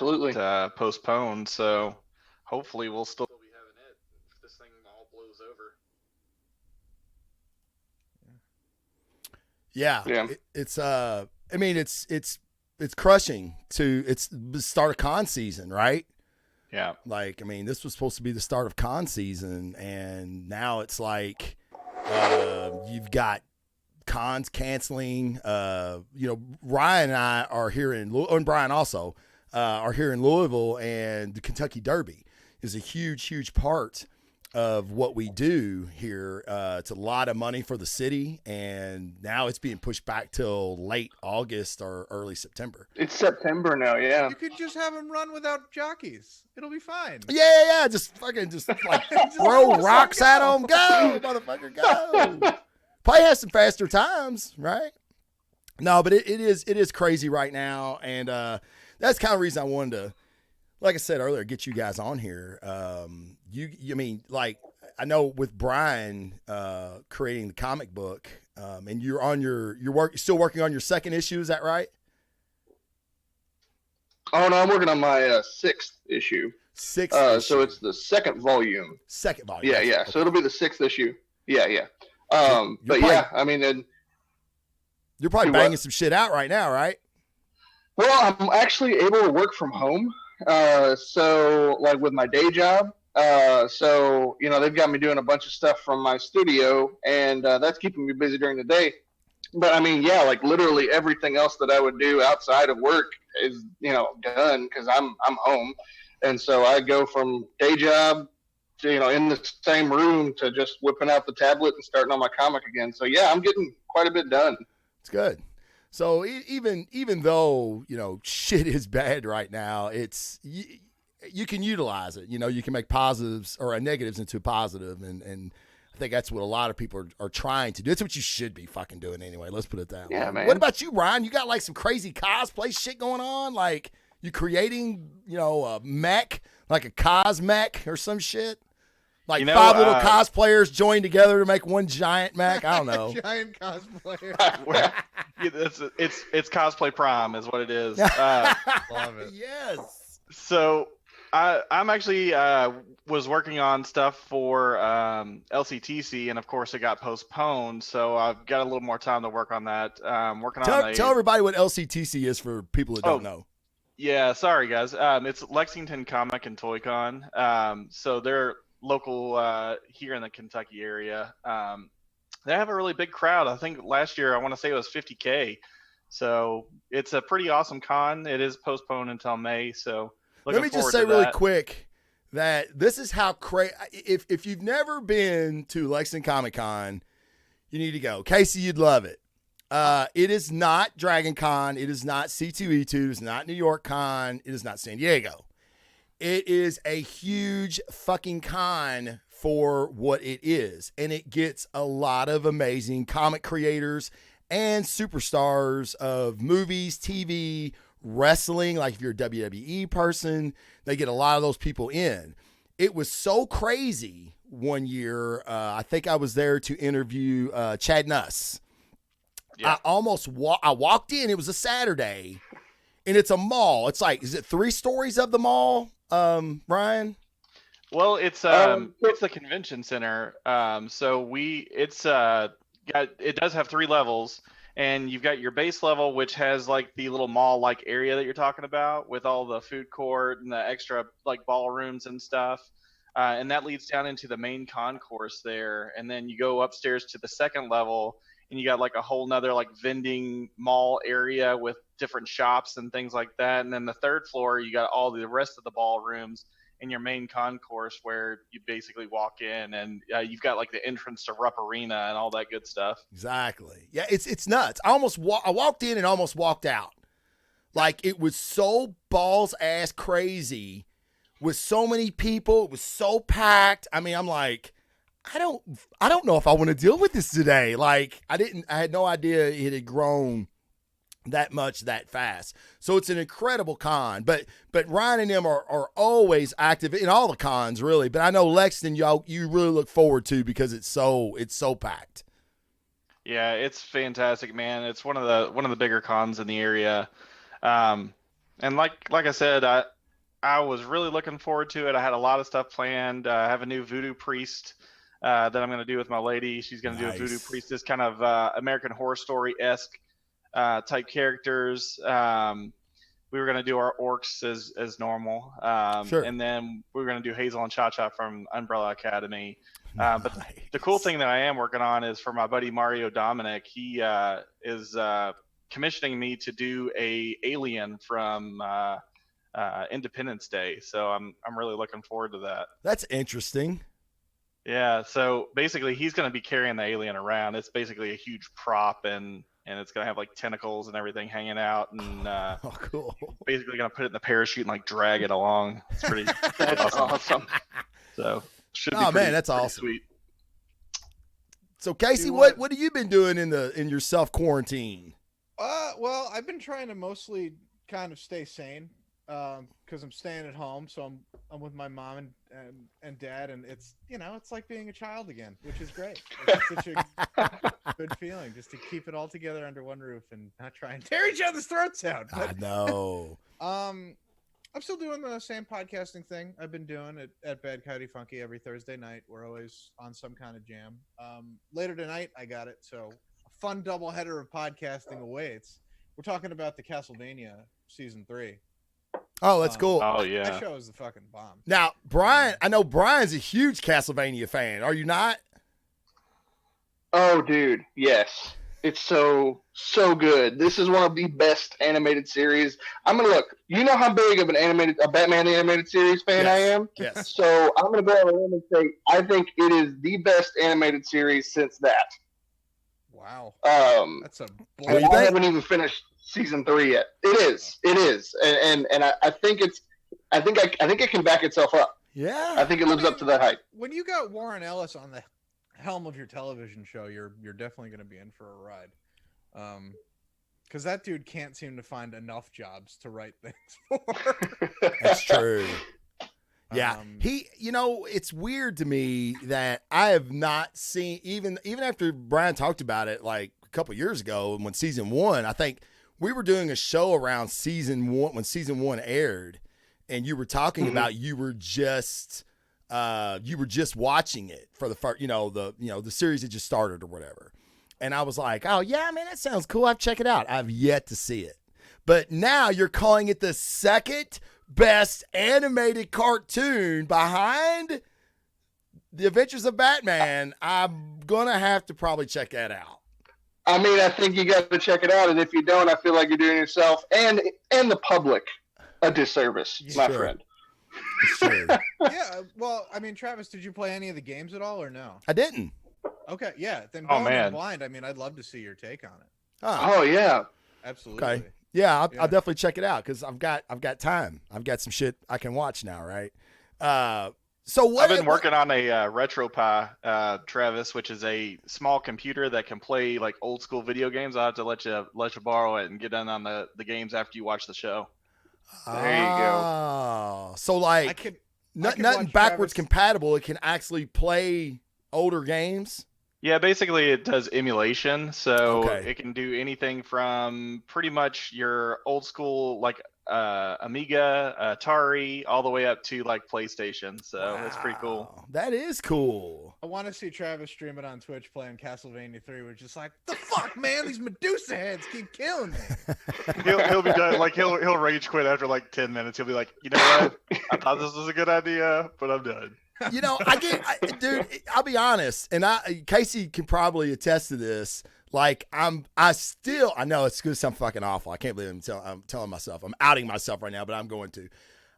absolutely. postponed. So hopefully we'll still be having it if this thing all blows over. Yeah, Yeah. I mean, it's crushing to it's the start of con season, right? Yeah. Like, I mean, this was supposed to be the start of con season, and now it's like you've got cons canceling. Ryan and I are here and Brian also are here in Louisville, and the Kentucky Derby is a huge, huge part of what we do here. It's a lot of money for the city, and now it's being pushed back till late August or early September. It's September now, yeah. You could just have them run without jockeys. It'll be fine. Yeah. Just fucking, just like throw rocks at them. Go, motherfucker, go. Probably has some faster times, right? No, but it is crazy right now, and that's kind of the reason I wanted to, like I said earlier, get you guys on here. I mean, like, I know with Brian creating the comic book, and you're on you're still working on your second issue. Is that right? Oh no, I'm working on my sixth issue. Sixth issue. So it's the second volume. Second volume. Yeah, yeah. Okay. So it'll be the sixth issue. Yeah, yeah. You're But probably, yeah, I mean, you're probably do banging what? some shit out right now, right? Well, I'm actually able to work from home. So like with my day job. So they've got me doing a bunch of stuff from my studio, and that's keeping me busy during the day. But I mean, yeah, like literally everything else that I would do outside of work is done because I'm home, and so I go from day job to in the same room to just whipping out the tablet and starting on my comic again. So yeah, I'm getting quite a bit done. It's good. So even though shit is bad right now, it's you can utilize it. You can make positives or negatives into a positive, and I think that's what a lot of people are trying to do. It's what you should be fucking doing anyway. Let's put it that way. Yeah, man. What about you, Ryan? You got like some crazy cosplay shit going on? Like you creating a mech, like a cosmech or some shit? Like five little cosplayers joined together to make one giant mech? I don't know. Giant cosplayer. It's cosplay prime is what it is. Love it. Yes. So I'm actually was working on stuff for LCTC, and of course it got postponed. So I've got a little more time to work on that. Working on Tell everybody what LCTC is for people that don't know. Yeah, sorry guys. It's Lexington Comic and Toy Con. So they're local here in the Kentucky area. They have a really big crowd. I think last year I want to say it was 50K. So it's a pretty awesome con. It is postponed until May. So let me just say really quick that this is how crazy. If you've never been to Lexington Comic Con, you need to go. Casey, you'd love it. It is not Dragon Con. It is not C2E2. It's not New York Con. It is not San Diego. It is a huge fucking con for what it is. And it gets a lot of amazing comic creators and superstars of movies, TV, wrestling. Like if you're a WWE person, they get a lot of those people in. It was so crazy one year. I think I was there to interview Chad Nuss. Yeah. I walked in. It was a Saturday, and it's a mall. It's like, is it 3 stories of the mall, Ryan? Well, it's the convention center. So it does have 3 levels, and you've got your base level, which has like the little mall like area that you're talking about with all the food court and the extra like ballrooms and stuff. And that leads down into the main concourse there, and then you go upstairs to the second level, and you got like a whole nother like vending mall area with different shops and things like that. And then the third floor, you got all the rest of the ballrooms in your main concourse where you basically walk in, and you've got like the entrance to Rupp Arena and all that good stuff. Exactly. Yeah, it's nuts. I walked in and almost walked out. Like it was so balls ass crazy with so many people. It was so packed. I mean, I'm like, I don't know if I want to deal with this today. Like I had no idea it had grown that much that fast. So it's an incredible con. But Ryan and them are always active in all the cons really. But I know Lexington you really look forward to because it's so packed. Yeah, it's fantastic, man. It's one of the bigger cons in the area. And like I said, I was really looking forward to it. I had a lot of stuff planned. I have a new voodoo priest that I'm going to do with my lady. She's going to do a voodoo priestess, kind of American Horror Story-esque type characters. We were going to do our orcs as normal. Sure. And then we were going to do Hazel and Cha-Cha from Umbrella Academy. But the cool thing that I am working on is for my buddy Mario Dominic. He is commissioning me to do a alien from Independence Day. So I'm really looking forward to that. That's interesting. Yeah. So basically, he's going to be carrying the alien around. It's basically a huge prop, and it's going to have like tentacles and everything hanging out, and Oh, cool. basically going to put it in the parachute and like drag it along. It's pretty That's awesome. So should be Oh, pretty, man, that's pretty awesome. sweet. So Casey, Do what what? have you been doing in your self quarantine? Well, I've been trying to mostly kind of stay sane, because I'm staying at home, so I'm with my mom and dad, and it's it's like being a child again, which is great. It's such a good feeling just to keep it all together under one roof and not try and tear each other's throats out. I But, know. I'm still doing the same podcasting thing I've been doing at Bad Coyote Funky every Thursday night. We're always on some kind of jam. Later tonight, I got it, so a fun doubleheader of podcasting awaits. We're talking about the Castlevania Season 3. Oh, that's cool. Oh yeah. That show is the fucking bomb. Now, Brian, I know Brian's a huge Castlevania fan. Are you not? Oh, dude, yes. It's so good. This is one of the best animated series. I'm gonna look. You know how big of a Batman animated series fan I am. Yes. So I'm gonna go on a limb and say I think it is the best animated series since that. Wow. That's a What do And you I think? haven't even finished season 3 yet. It is, and I think I think it can back itself up. Yeah. I think it lives up to that hype. When you got Warren Ellis on the helm of your television show, you're definitely going to be in for a ride. Because that dude can't seem to find enough jobs to write things for. That's true. Yeah. Um, It's weird to me that I have not seen, even after Brian talked about it like a couple years ago when season 1, I think we were doing a show around season 1 when season 1 aired, and you were talking about you were just watching it for the first, the series that just started or whatever. And I was like, oh yeah, man, that sounds cool. I'll check it out. I've yet to see it. But now you're calling it the second best animated cartoon behind The Adventures of Batman. I'm going to have to probably check that out. I mean, I think you got to check it out, and if you don't, I feel like you're doing yourself and the public a disservice, my Sure. friend. Sure. Yeah, well, I mean, Travis, did you play any of the games at all or no? I didn't. Okay, yeah. Then Oh, going in man. blind, I mean, I'd love to see your take on it. Oh, Oh yeah, Absolutely. okay. Yeah, I'll Yeah. definitely check it out because I've got time. I've got some shit I can watch now, right? So what? I've been working on a RetroPie, Travis, which is a small computer that can play like old school video games. I'll have to let you borrow it and get in on the games after you watch the show. There you go. Oh, so I like could nothing watch backwards Travis- compatible. It can actually play older games. Yeah, basically it does emulation, so Okay. it can do anything from pretty much your old school like Amiga, Atari, all the way up to like PlayStation. So it's pretty cool. Wow, that is cool. I want to see Travis stream it on Twitch playing Castlevania 3, which is like, the fuck, man, these Medusa heads keep killing me. He'll be done. Like he'll rage quit after like 10 minutes. He'll be like, you know what? I thought this was a good idea, but I'm done. Dude, I'll be honest, and Casey can probably attest to this. Like I know it's gonna sound fucking awful. I can't believe I'm telling myself. I'm outing myself right now, but I'm going to.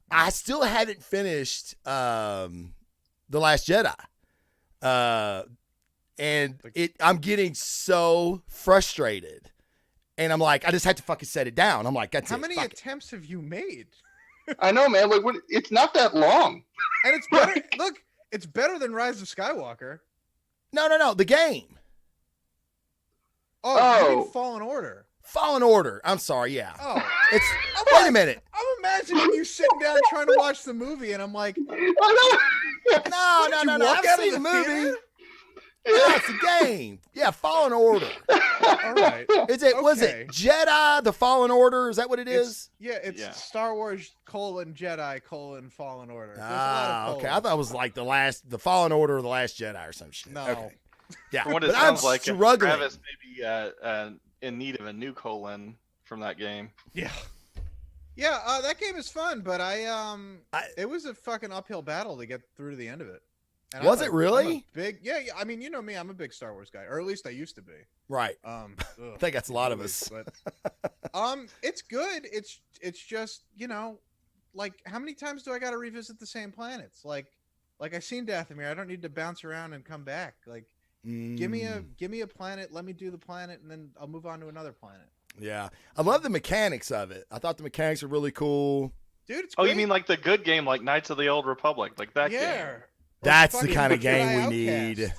I still haven't finished The Last Jedi. And I'm getting so frustrated. And I'm like, I just had to fucking set it down. I'm like, that's How it. many Fuck it. attempts have you made? I know, man. Like, it's not that long. And it's better. Look, it's better than Rise of Skywalker. No. The game. Oh, you Oh. mean Fallen Order. Fallen Order. I'm sorry. Yeah. Oh, It's. I'm Wait a like- minute. I'm imagining you sitting down trying to watch the movie, and I'm like, No. What, did you walk I've out of seen the the movie. theater? No, it's a game. Yeah, Fallen Order. All right. Was it Jedi, the Fallen Order? Is that what it is? It's Star Wars Jedi Fallen Order. There's a lot of okay. I thought it was like the Fallen Order or the Last Jedi or some shit. No. Okay. Yeah, From what it sounds like, Travis may be in need of a new colon from that game. Yeah. That game is fun, but it was a fucking uphill battle to get through to the end of it. And was it really? Yeah. I mean, you know me, I'm a big Star Wars guy, or at least I used to be. Right. I think that's a lot of us. But, it's good. It's just, like, how many times do I got to revisit the same planets? Like I seen Dathomir. I don't need to bounce around and come back. Like, give me a planet. Let me do the planet, and then I'll move on to another planet. Yeah, I love the mechanics of it. I thought the mechanics were really cool. Dude, it's great. You mean like the good game, like Knights of the Old Republic, like that game? That's the kind of game we need.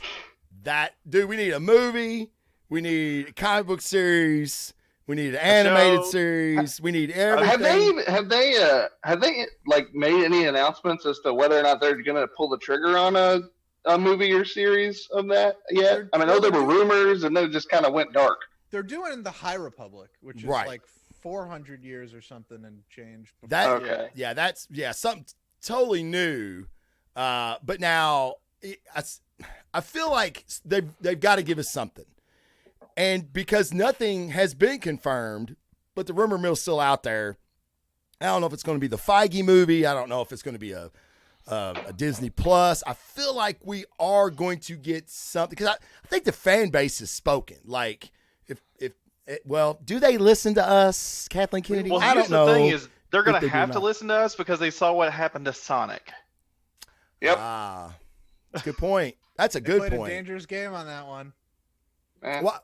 We need a movie. We need a comic book series. We need an animated series. We need everything. Have they like made any announcements as to whether or not they're going to pull the trigger on a movie or series of that yet? I know there were rumors, and then it just kind of went dark. They're doing the High Republic, which is like 400 years or something and change. That's something totally new. But now I feel like they've got to give us something, and because nothing has been confirmed, but the rumor mill's still out there. I don't know if it's going to be the Feige movie. I don't know if it's going to be a Disney Plus. I feel like we are going to get something because I think the fan base has spoken. Like, do they listen to us, Kathleen Kennedy? Well, I don't know. The thing is, they're going to have to listen to us because they saw what happened to Sonic. Yep. That's a good point. That's a good point. Played a dangerous game on that one.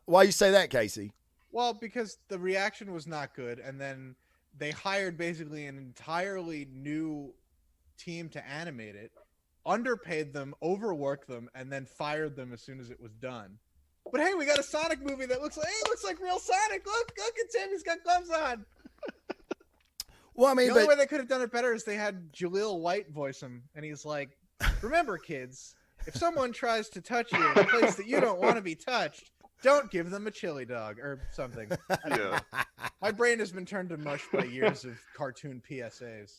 Why you say that, Casey? Well, because the reaction was not good, and then they hired basically an entirely new team to animate it, underpaid them, overworked them, and then fired them as soon as it was done. But hey, we got a Sonic movie that looks like real Sonic. Look at him, he's got gloves on. Well, I mean, the only way they could have done it better is they had Jaleel White voice him, and he's like, "Remember, kids, if someone tries to touch you in a place that you don't want to be touched, don't give them a chili dog or something." Yeah. My brain has been turned to mush by years of cartoon PSAs.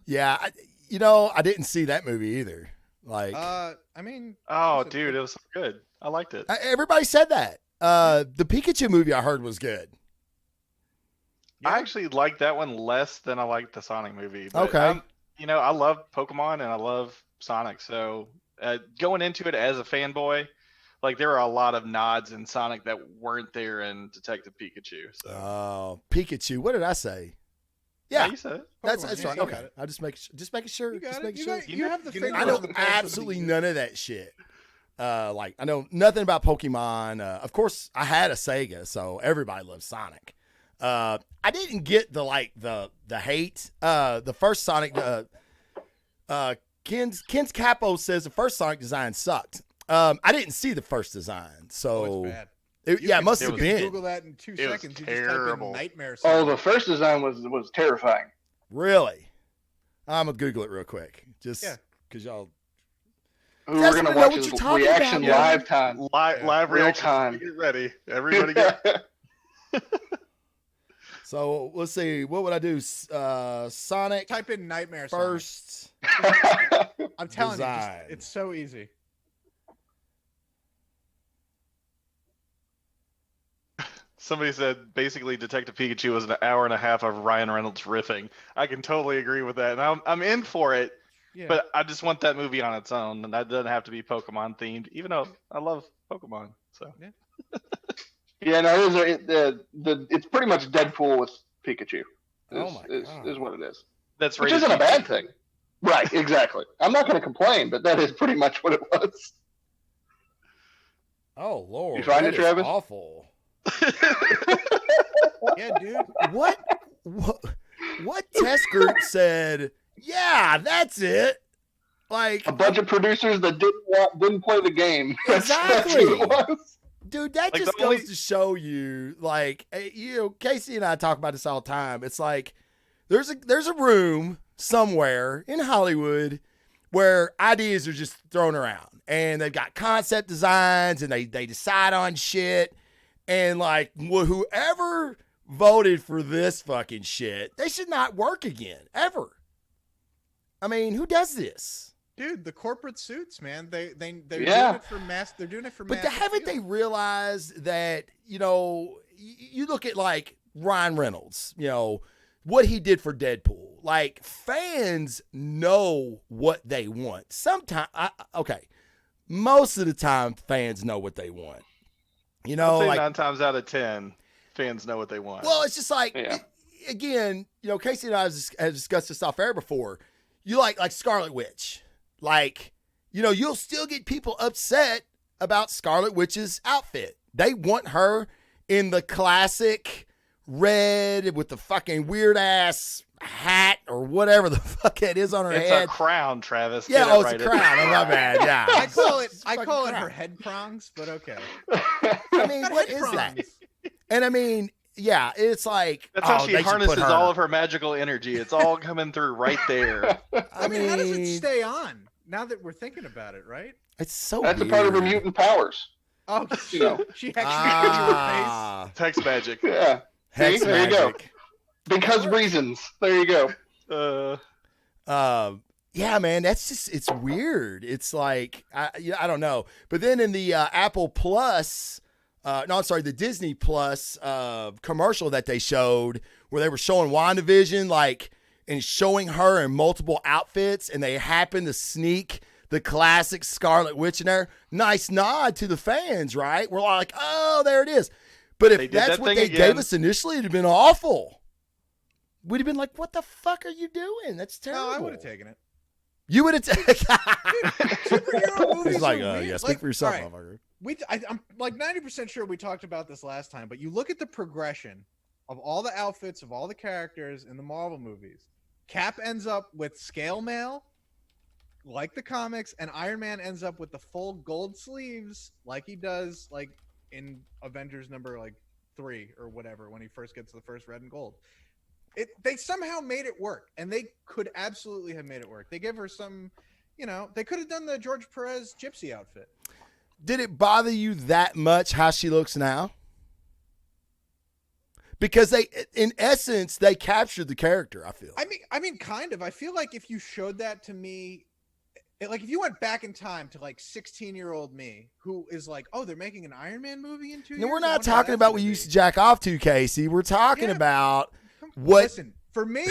Yeah, I didn't see that movie either. Like, dude, it was so good. I liked it. Everybody said that. The Pikachu movie I heard was good. Yeah. I actually liked that one less than I liked the Sonic movie. But okay. I love Pokemon and I love Sonic. So going into it as a fanboy, like there were a lot of nods in Sonic that weren't there in Detective Pikachu. So. Oh, Pikachu. What did I say? Yeah, you said it. That's right. Okay. I'll just making sure. You got just it. You have the finger I know on the pulse absolutely none of that shit. Like I know nothing about Pokemon. Of course, I had a Sega, so everybody loves Sonic. I didn't get the hate. The first Sonic. Ken's Capo says the first Sonic design sucked. I didn't see the first design, so it's bad. It must have been. Google that in 2 seconds. You just type in nightmare. Oh, the first design was terrifying. Really? I'm gonna Google it real quick, just because y'all. We're gonna watch his reaction live time. Live real reaction. time. Get ready, everybody. Get. So let's see. What would I do? Sonic. Type in nightmare first. I'm telling you, it's so easy. Somebody said basically Detective Pikachu was an hour and a half of Ryan Reynolds riffing. I can totally agree with that, and I'm in for it. Yeah. But I just want that movie on its own, and that doesn't have to be Pokemon themed, even though I love Pokemon. So yeah, no, it's pretty much Deadpool with Pikachu. Is what it is. That's which isn't a bad thing, right? Exactly. I'm not going to complain, but that is pretty much what it was. Oh Lord, you find it, Travis? Awful. Yeah, dude. What test group said? Yeah, that's it. Like a bunch of producers that didn't play the game. Exactly. Dude, that just goes to show you, like, Casey and I talk about this all the time. It's like there's a room somewhere in Hollywood where ideas are just thrown around, and they've got concept designs, and they decide on shit, and like whoever voted for this fucking shit, they should not work again ever. I mean, who does this? Dude, the corporate suits, man. They're doing it for mass. They're doing it for mass. But haven't they realized that, you know, you look at like Ryan Reynolds, you know, what he did for Deadpool. Like, fans know what they want. Sometimes, okay, most of the time, fans know what they want. You know, I'd say like 9 times out of 10, fans know what they want. Well, it's just like, again, you know, Casey and I have discussed this off air before. You like Scarlet Witch. Like, you know, you'll still get people upset about Scarlet Witch's outfit. They want her in the classic red with the fucking weird ass hat or whatever the fuck it is on her head. It's a crown, Travis. Yeah, Get it it's right a crown. I'm not bad. Yeah, I call it her head prongs, but okay. I mean, what is that? And I mean, yeah, it's like that's how she harnesses all of her magical energy. It's all coming through right there. I mean, how does it stay on? Now that we're thinking about it, right? It's so that's weird. a part of her mutant powers. Oh, you know, she actually put her face. Text magic. Yeah. Hex See, there magic. you go. Because reasons. There you go. Yeah, man, that's just, it's weird. It's like, I don't know. But then in the Apple Plus, the Disney Plus commercial that they showed where they were showing WandaVision, like, and showing her in multiple outfits, and they happened to sneak the classic Scarlet Witch in there. Nice nod to the fans, right? We're like, oh, there it is. But if that's what they gave us initially, it'd have been awful. We'd have been like, what the fuck are you doing? That's terrible. No, I would have taken it. You would have taken superhero movies. He's like, are weird. yeah, speak for yourself, right. motherfucker. I'm like 90% sure we talked about this last time, but you look at the progression of all the outfits of all the characters in the Marvel movies. Cap ends up with scale mail, like the comics, and Iron Man ends up with the full gold sleeves, like he does, like in Avengers number 3 or whatever, when he first gets the first red and gold. They somehow made it work, and they could absolutely have made it work. They gave her some, you know, they could have done the George Perez gypsy outfit. Did it bother you that much how she looks now? Because they, in essence, they captured the character, I feel. I mean, kind of. I feel like if you showed that to me, like if you went back in time to 16-year-old me, who is like, oh, they're making an Iron Man movie in 2 years? No, we're not talking about what you used to jack off to, Casey. We're talking about what. Listen, for me,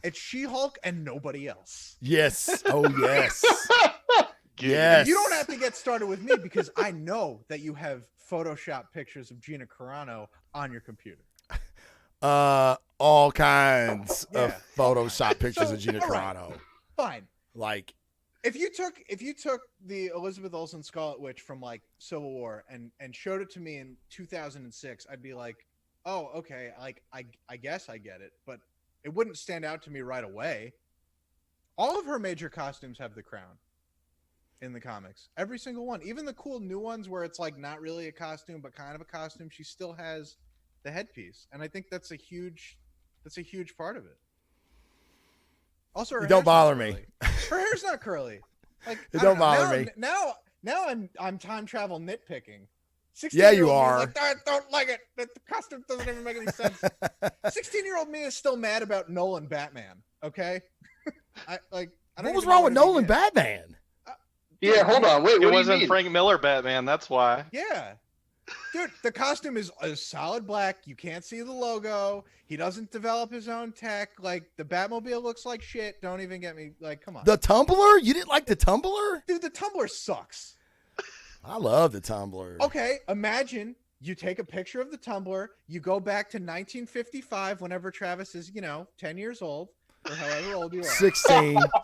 it's She-Hulk and nobody else. Yes. Oh, yes. Yes. You don't have to get started with me because I know that you have Photoshop pictures of Gina Carano on your computer. All kinds of Photoshop pictures of Gina Carano. Fine. Like, if you took the Elizabeth Olsen Scarlet Witch from Civil War and showed it to me in 2006, I'd be like, oh, okay, I guess I get it, but it wouldn't stand out to me right away. All of her major costumes have the crown in the comics. Every single one, even the cool new ones where it's not really a costume but kind of a costume, she still has the headpiece, and I think that's a huge part of it. Also, her don't bother me. Her hair's not curly. It don't bother me. Now I'm time travel nitpicking. Yeah, you are. I don't like it. The costume doesn't even make any sense. 16-year-old me is still mad about Nolan Batman. Okay, what was wrong with Nolan Batman? Yeah, hold on. Wait, it wasn't Frank Miller Batman. That's why. Yeah. Dude, the costume is a solid black. You can't see the logo. He doesn't develop his own tech. The Batmobile looks like shit. Don't even get me. Come on. The Tumbler? You didn't like the Tumbler? Dude, the Tumbler sucks. I love the Tumbler. Okay, imagine you take a picture of the Tumbler. You go back to 1955 whenever Travis is, 10 years old or however old you are.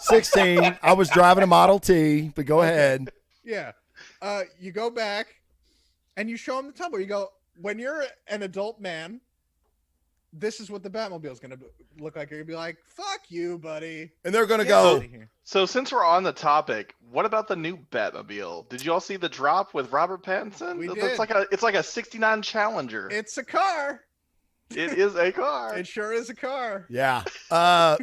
16. I was driving a Model T, but go ahead. Yeah. You go back. And you show him the Tumbler. You go, when you're an adult man, this is what the Batmobile is going to look like. You're going to be like, fuck you, buddy. And they're going to go. So since we're on the topic, what about the new Batmobile? Did you all see the drop with Robert Pattinson? We did. It's like a 69 Challenger. It's a car. It is a car. It sure is a car. Yeah. On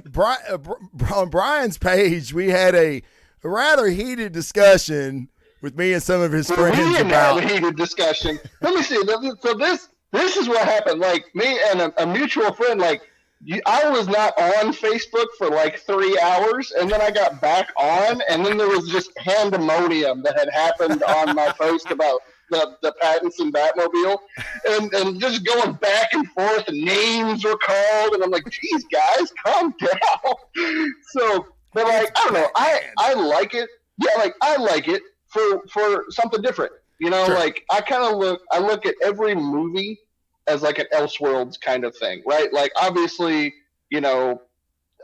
Brian's page, we had a rather heated discussion with me and some of his We friends didn't about. have a heated discussion. Let me see. So this is what happened. Like me and a mutual friend, like I was not on Facebook for like 3 hours, and then I got back on, and then there was just pandemonium that had happened on my post about the Pattinson Batmobile, and just going back and forth, and names were called, and I'm like, geez, guys, calm down. So, but like, I don't know, I like it. Yeah, like I like it for something different. You know, Sure. like I look at every movie as like an Elseworlds kind of thing, right? Like obviously, you know,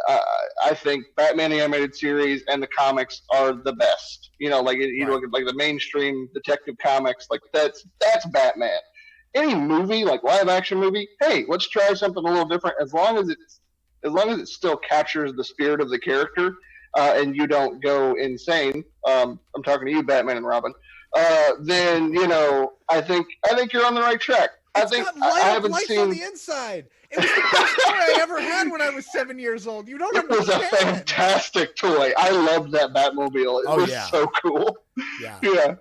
I think Batman the Animated Series and the comics are the best. You know, like you Right. look at like the mainstream Detective Comics, like that's Batman. Any movie, like live action movie, hey, let's try something a little different. As long as it still captures the spirit of the character, and you don't go insane. I'm talking to you, Batman and Robin. Then you know, I think you're on the right track. It's got I haven't lights seen. on the inside. It was the best toy I ever had when I was 7 years old. You don't It was a understand. fantastic toy. I loved that Batmobile. It Oh, was yeah. so cool. Yeah. Yeah.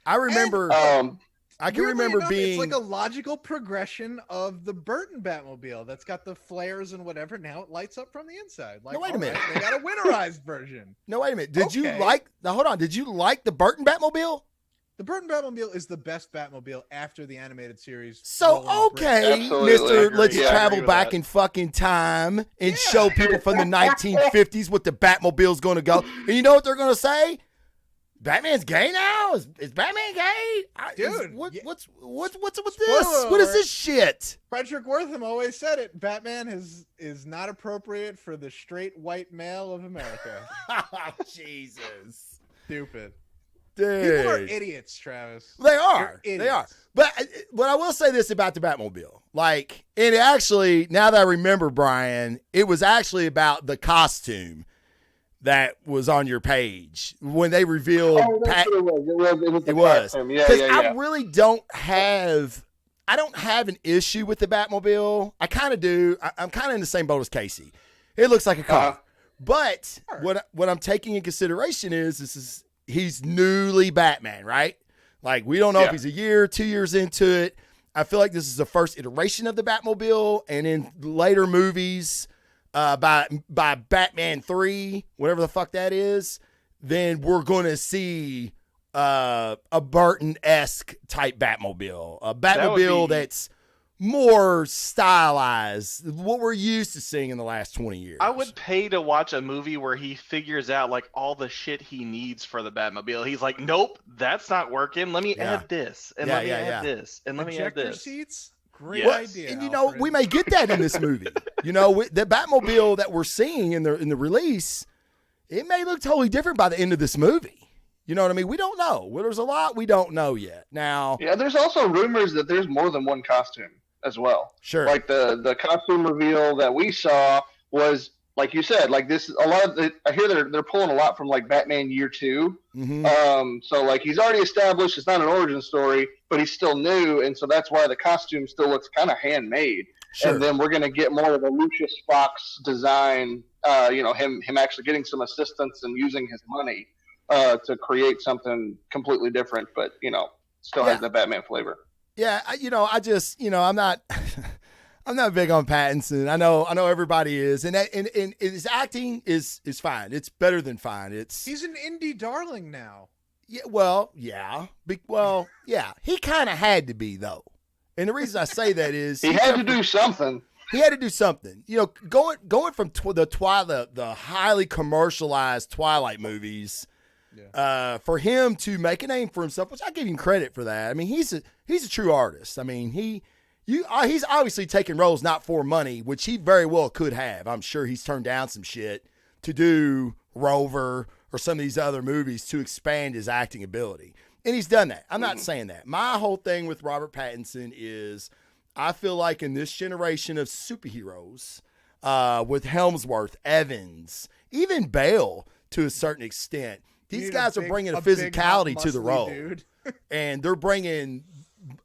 I remember. I can Weirdly remember enough, being. It's like a logical progression of the Burton Batmobile that's got the flares and whatever. Now it lights up from the inside. Like, No, wait a all minute. right, they got a winterized version. No, wait a minute. Did you Okay. like? Now, hold on. Did you like the Burton Batmobile? The Burton Batmobile is the best Batmobile after the animated series. So Roland okay, Absolutely. I Mister, agree. let's Yeah, I travel agree with back that. in fucking time and Yeah. show people from the 1950s what the Batmobile's going to go. And you know what they're going to say? Batman's gay now? Is Batman gay? Dude, what's yeah. with this? Spoiler What is alert. this shit? Frederick Wortham always said it. Batman is not appropriate for the straight white male of America. Jesus, Stupid. dude. People are idiots, Travis. They are. They're They are. idiots. But I will say this about the Batmobile. Like, and it actually, now that I remember, Brian, it was actually about the costume that was on your page when they revealed Oh, that's Pat. what it was. It was. The It was. costume. Yeah, Because yeah, I yeah. really don't have. I don't have an issue with the Batmobile. I kind of do. I'm kind of in the same boat as Casey. It looks like a car. Uh-huh. But Sure. what I'm taking in consideration is he's newly Batman, right? Like we don't know if Yeah. he's a year, 2 years into it. I feel like this is the first iteration of the Batmobile, and in later movies, by Batman 3, whatever the fuck that is, then we're going to see a Burton-esque type Batmobile, a Batmobile be- that's more stylized, what we're used to seeing in the last 20 years. I would pay to watch a movie where he figures out like all the shit he needs for the Batmobile. He's like, nope, that's not working. Let me Yeah. add this, and Yeah, let me yeah, add yeah. this, and let me add Ejector this. seats? Great Yes. idea. And you know, Alfred. we may get that in this movie. You know, the Batmobile that we're seeing in the release, it may look totally different by the end of this movie. You know what I mean? We don't know. Well, there's a lot we don't know yet. Now, Yeah, there's also rumors that there's more than one costume as well. sure. Like the costume reveal that we saw was like you said, like this a lot of the, I hear they're pulling a lot from like Batman Year 2. Mhm. So like he's already established. It's not an origin story, but he's still new, and so that's why the costume still looks kind of handmade. Sure. And then we're gonna get more of a Lucius Fox design. You know, him actually getting some assistance and using his money to create something completely different, but you know, still Yeah. has the Batman flavor. Yeah, I just, I'm not, I'm not big on Pattinson. I know everybody is, and his acting is fine. It's better than fine. He's an indie darling now. Yeah, yeah. He kind of had to be though, and the reason I say that is He had to do something. He had to do something. You know, going from the highly commercialized Twilight movies, for him to make a name for himself, which I give him credit for that. I mean, he's a true artist. I mean, he's obviously taking roles not for money, which he very well could have. I'm sure he's turned down some shit to do Rover or some of these other movies to expand his acting ability. And he's done that. I'm not saying that. My whole thing with Robert Pattinson is I feel like in this generation of superheroes, with Helmsworth, Evans, even Bale to a certain extent, these guys are bringing a physicality to the role. Dude. And they're bringing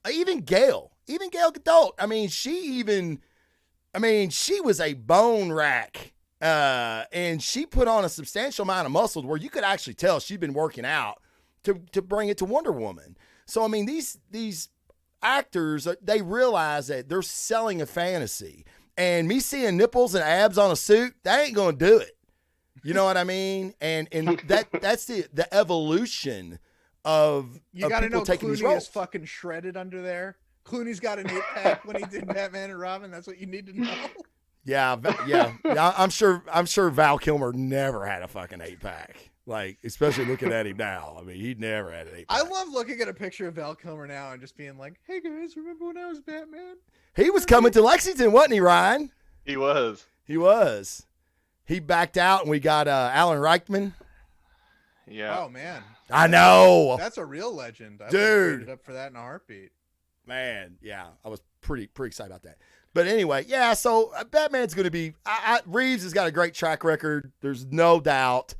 even Gail Gadot. I mean, she was a bone rack, and she put on a substantial amount of muscle where you could actually tell she'd been working out to bring it to Wonder Woman. So I mean, these actors, they realize that they're selling a fantasy, and me seeing nipples and abs on a suit, that ain't gonna do it. You know what I mean? And that's the evolution of you got to know taking these Clooney roles. is fucking shredded under there. Clooney's got an 8-pack when he did Batman and Robin. That's what you need to know. Yeah. I'm sure Val Kilmer never had a fucking 8-pack. Like, especially looking at him now. I mean, he never had an 8-pack. I love looking at a picture of Val Kilmer now and just being like, "Hey guys, remember when I was Batman?" He was coming to Lexington, wasn't he, Ryan? He was. He backed out, and we got Alan Rickman. Yeah. Oh man, I know, that's a real legend. I Dude. would up for that in a heartbeat. man. Yeah, I was pretty excited about that. But anyway, yeah. So Batman's going to be. Reeves has got a great track record. There's no doubt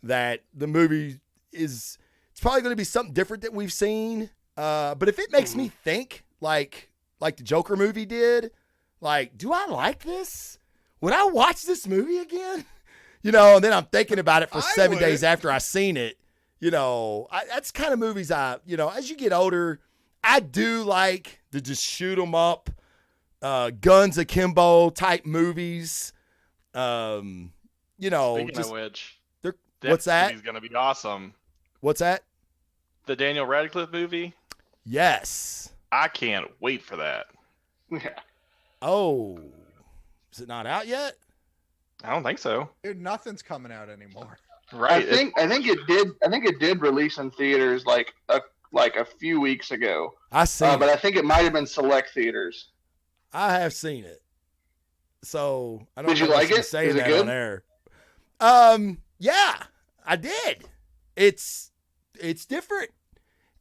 that the movie it's probably going to be something different that we've seen. But if it makes me think like the Joker movie did, like, do I like this? Would I watch this movie again? You know, and then I'm thinking about it for 7 days after I seen it. You know, that's kind of movies as you get older, I do like to just shoot 'em up, guns akimbo type movies. Speaking of which, what's that? He's gonna be awesome. What's that? The Daniel Radcliffe movie. Yes. I can't wait for that. Yeah. Oh, is it not out yet? I don't think so. Dude, nothing's coming out anymore. Right. I think it did release in theaters like a few weeks ago. I seen But it. I think it might have been select theaters. I have seen it. So I don't Did know you if I like should it? say Is it that good? on air. Yeah, I did. It's different,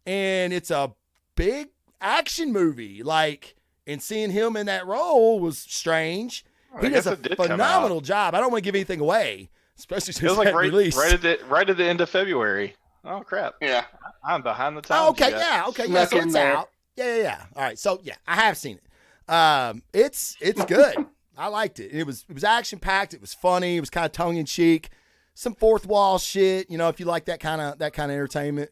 and it's a big action movie. Like, and seeing him in that role was strange. He I does guess a it did come phenomenal out. job. I don't want to give anything away, especially It since was like that released. right at the end of February. Oh crap! Yeah. I'm behind the times. Oh, okay, you guys. yeah, okay, yeah. Snuck So in it's there. out. Yeah. All right, so yeah, I have seen it. It's good. I liked it. It was action packed. It was funny. It was kind of tongue in cheek. Some fourth wall shit. You know, if you like that kind of entertainment.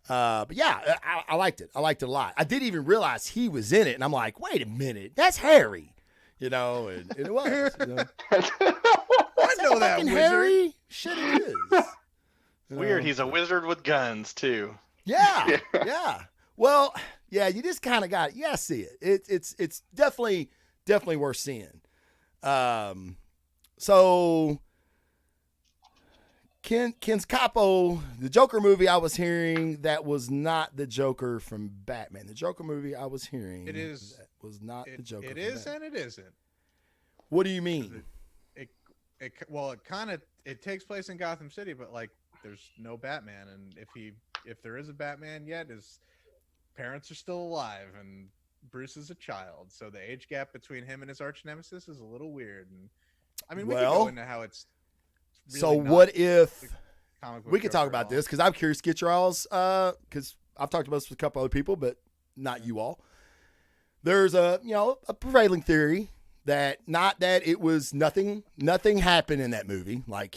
But yeah, I liked it. I liked it a lot. I didn't even realize he was in it, and I'm like, wait a minute, that's Harry. You know, and it was. You know, I know that fucking wizard. Harry. Shit, it is. You Weird. know? He's a wizard with guns too. Yeah, yeah. Well, yeah, you just kind of got see it. It's definitely worth seeing. So Ken's Capo, the Joker movie I was hearing, that was not the Joker from Batman. The Joker movie I was hearing, It is. that was not the Joker. It from is Batman. and it isn't. What do you mean? It takes place in Gotham City, but like there's no Batman, and if there is a Batman yet, his parents are still alive, and Bruce is a child, so the age gap between him and his arch nemesis is a little weird. And I mean, we could go into how it's. Really So not what if the comic book we could talk Joker about at all. this, because I'm curious to get your all's, because I've talked about this with a couple other people, but not you all. There's a prevailing theory that it was nothing happened in that movie. Like,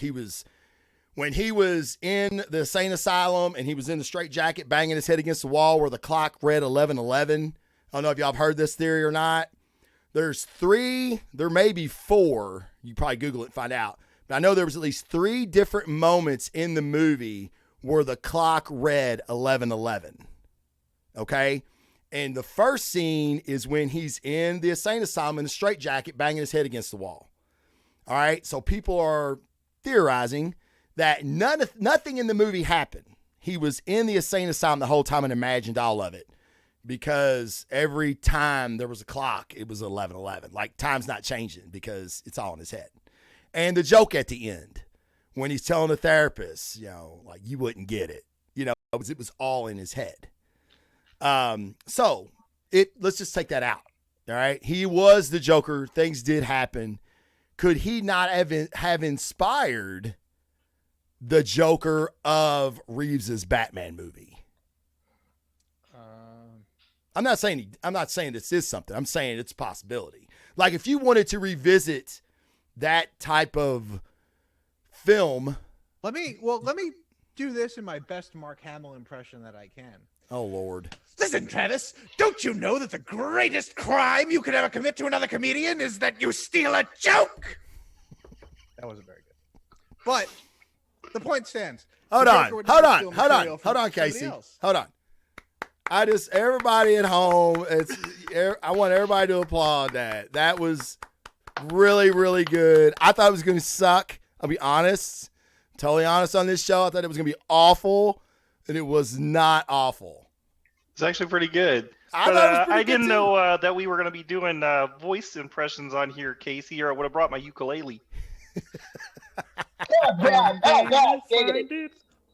when he was in the insane asylum and he was in the straitjacket banging his head against the wall where the clock read 11:11. I don't know if y'all have heard this theory or not. There may be 4. You probably Google it and find out. But I know there was at least 3 different moments in the movie where the clock read 11:11. Okay? And the first scene is when he's in the insane asylum in the straitjacket banging his head against the wall. All right? So people are theorizing that nothing in the movie happened. He was in the insane asylum the whole time and imagined all of it, because every time there was a clock, it was 11:11. Like, time's not changing because it's all in his head. And the joke at the end, when he's telling the therapist, like, you wouldn't get it, it was all in his head. So let's just take that out. All right. He was the Joker. Things did happen. Could he not have inspired the Joker of Reeves's Batman movie? I'm not saying this is something. I'm saying it's a possibility. Like, if you wanted to revisit that type of film, Let me do this in my best Mark Hamill impression that I can. Oh, Lord. Listen, Travis, don't you know that the greatest crime you could ever commit to another comedian is that you steal a joke? That wasn't very good. But the point stands. Hold on, Casey. Hold on. Everybody at home, I want everybody to applaud that. That was really, really good. I thought it was going to suck. I'll be honest. Totally honest on this show. I thought it was going to be awful, and it was not awful. It's actually pretty good. I didn't know that we were going to be doing voice impressions on here, Casey, or I would have brought my ukulele. God,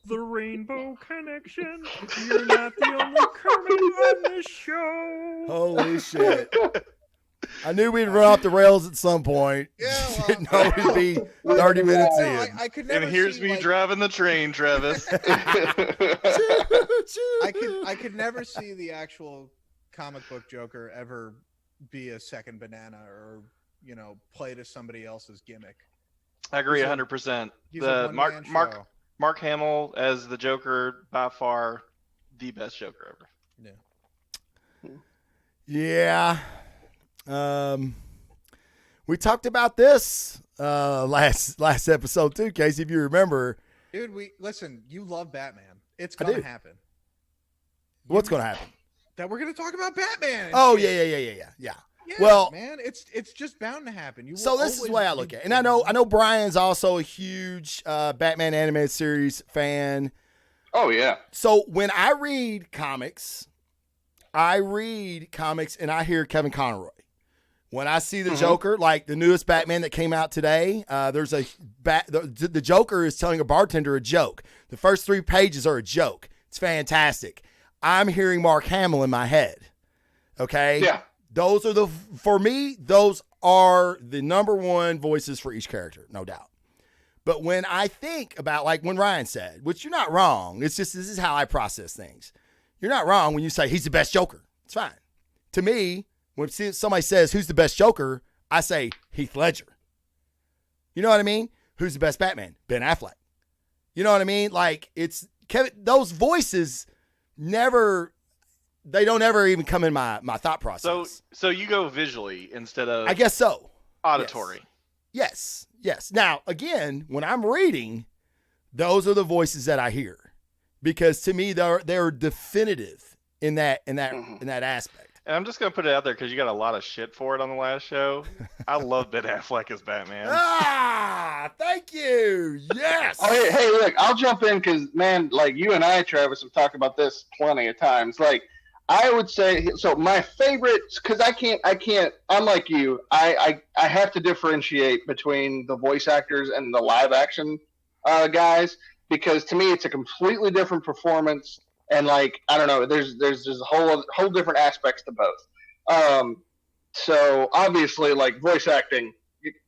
The Rainbow Connection. You're not the only Kermit on this show. Holy shit. I knew we'd run off the rails at some point. Yeah, Didn't know it'd be 30 minutes in. I could never. And here's see, me like, driving the train, Travis. I could never see the actual comic book Joker ever be a second banana or play to somebody else's gimmick. I agree 100%. He's The a one-man show. Mark Hamill as the Joker, by far the best Joker ever. Yeah. We talked about this last episode too, Casey, if you remember. Dude, listen, you love Batman. It's I gonna do. happen. What's going to happen? That we're gonna talk about Batman. and Oh, shit. yeah. Yeah, Well, man, it's just bound to happen. You So will this is the always way I look at it. And I know Brian's also a huge Batman animated series fan. Oh yeah. So when I read comics and I hear Kevin Conroy. When I see the Joker, like the newest Batman that came out today, there's the Joker is telling a bartender a joke. The first 3 pages are a joke. It's fantastic. I'm hearing Mark Hamill in my head. Okay? Yeah. For me, those are the number one voices for each character, no doubt. But when I think about, like when Ryan said, which you're not wrong, it's just this is how I process things. You're not wrong when you say he's the best Joker. It's fine. To me, when somebody says who's the best Joker, I say Heath Ledger. You know what I mean? Who's the best Batman? Ben Affleck. You know what I mean? Like it's Kevin. Those voices they don't ever even come in my thought process. So you go visually instead of I guess so. auditory. Yes. Now, again, when I'm reading, those are the voices that I hear because to me they're definitive in that aspect. And I'm just gonna put it out there because you got a lot of shit for it on the last show. I love Ben Affleck as Batman. Thank you. Yes. Oh, hey, look, I'll jump in because, man, like you and I, Travis, have talked about this plenty of times. Like, I would say, so my favorite, because I'm like you, I have to differentiate between the voice actors and the live action guys because to me it's a completely different performance. And like I don't know, there's just whole different aspects to both. So obviously, like voice acting,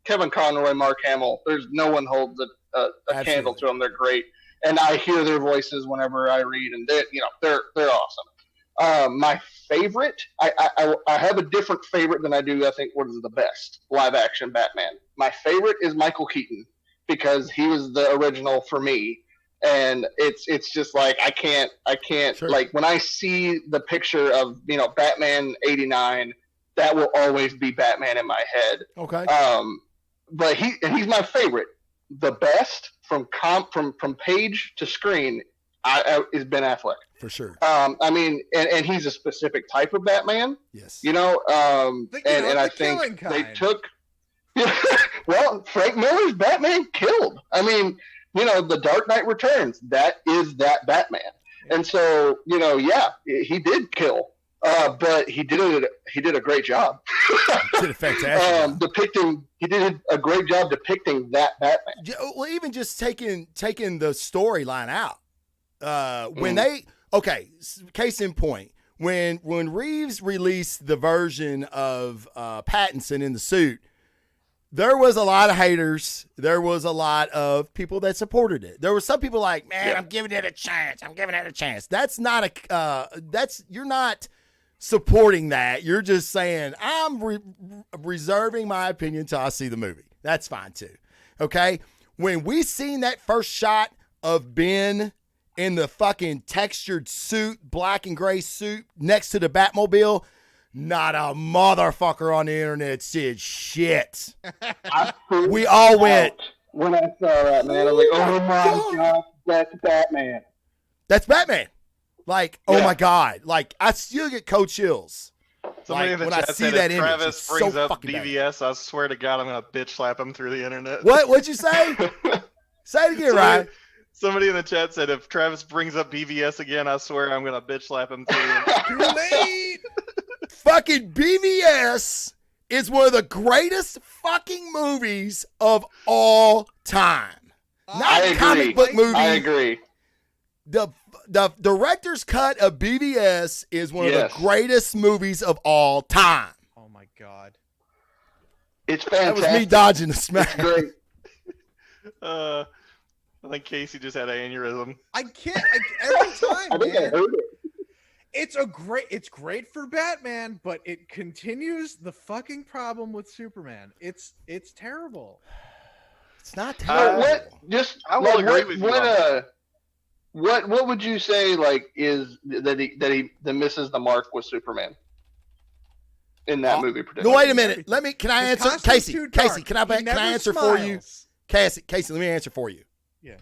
Kevin Conroy, Mark Hamill, there's no one holds a candle to them. They're great, and I hear their voices whenever I read, and they're awesome. My favorite, I have a different favorite than I do. I think what is the best live action Batman. My favorite is Michael Keaton because he was the original for me. And it's just like I can't sure. Like when I see the picture of Batman '89, that will always be Batman in my head. Okay. But he's my favorite. The best from page to screen is Ben Affleck for sure. I mean, and he's a specific type of Batman. Yes. And I think they took. Well, Frank Miller's Batman killed. I mean. The Dark Knight Returns, that is that Batman. And so, he did kill, but he did a great job. Did a fantastic job. He did a great job depicting that Batman. Well, even just taking the storyline out. Case in point, when Reeves released the version of Pattinson in the suit, there was a lot of haters. There was a lot of people that supported it. There were some people like, man, I'm giving it a chance. That's not you're not supporting that. You're just saying, I'm reserving my opinion till I see the movie. That's fine too. Okay. When we seen that first shot of Ben in the fucking textured suit, black and gray suit next to the Batmobile, not a motherfucker on the internet said shit. We all went. When I saw that, man, I was like, oh my God, that's Batman. That's Batman. Like, oh Yeah. my God. Like, I still get cold chills. Somebody Like, in the when I chat see said that if image, Travis it's so brings up fucking bad. BVS, I swear to God, I'm gonna bitch slap him through the internet. What'd you say? Say it again, Ryan. Somebody in the chat said if Travis brings up BVS again, I swear I'm gonna bitch slap him through. Too late. Fucking BVS is one of the greatest fucking movies of all time. Not I a agree. comic book movie. I agree. The director's cut of BVS is one of Yes. the greatest movies of all time. Oh my God. It's That was fantastic. me dodging the smack. Great. I think Casey just had an aneurysm. I can't. Every I time, think I man. heard it. It's great for Batman, but it continues the fucking problem with Superman. It's terrible. It's not So terrible. I will agree with you on that. What would you say like is that he misses the mark with Superman in that movie? No, wait a minute. Can I His answer, costume's Casey? too dark. Casey, can He I never answer for you? smiles. Casey, let me answer for you. Yeah.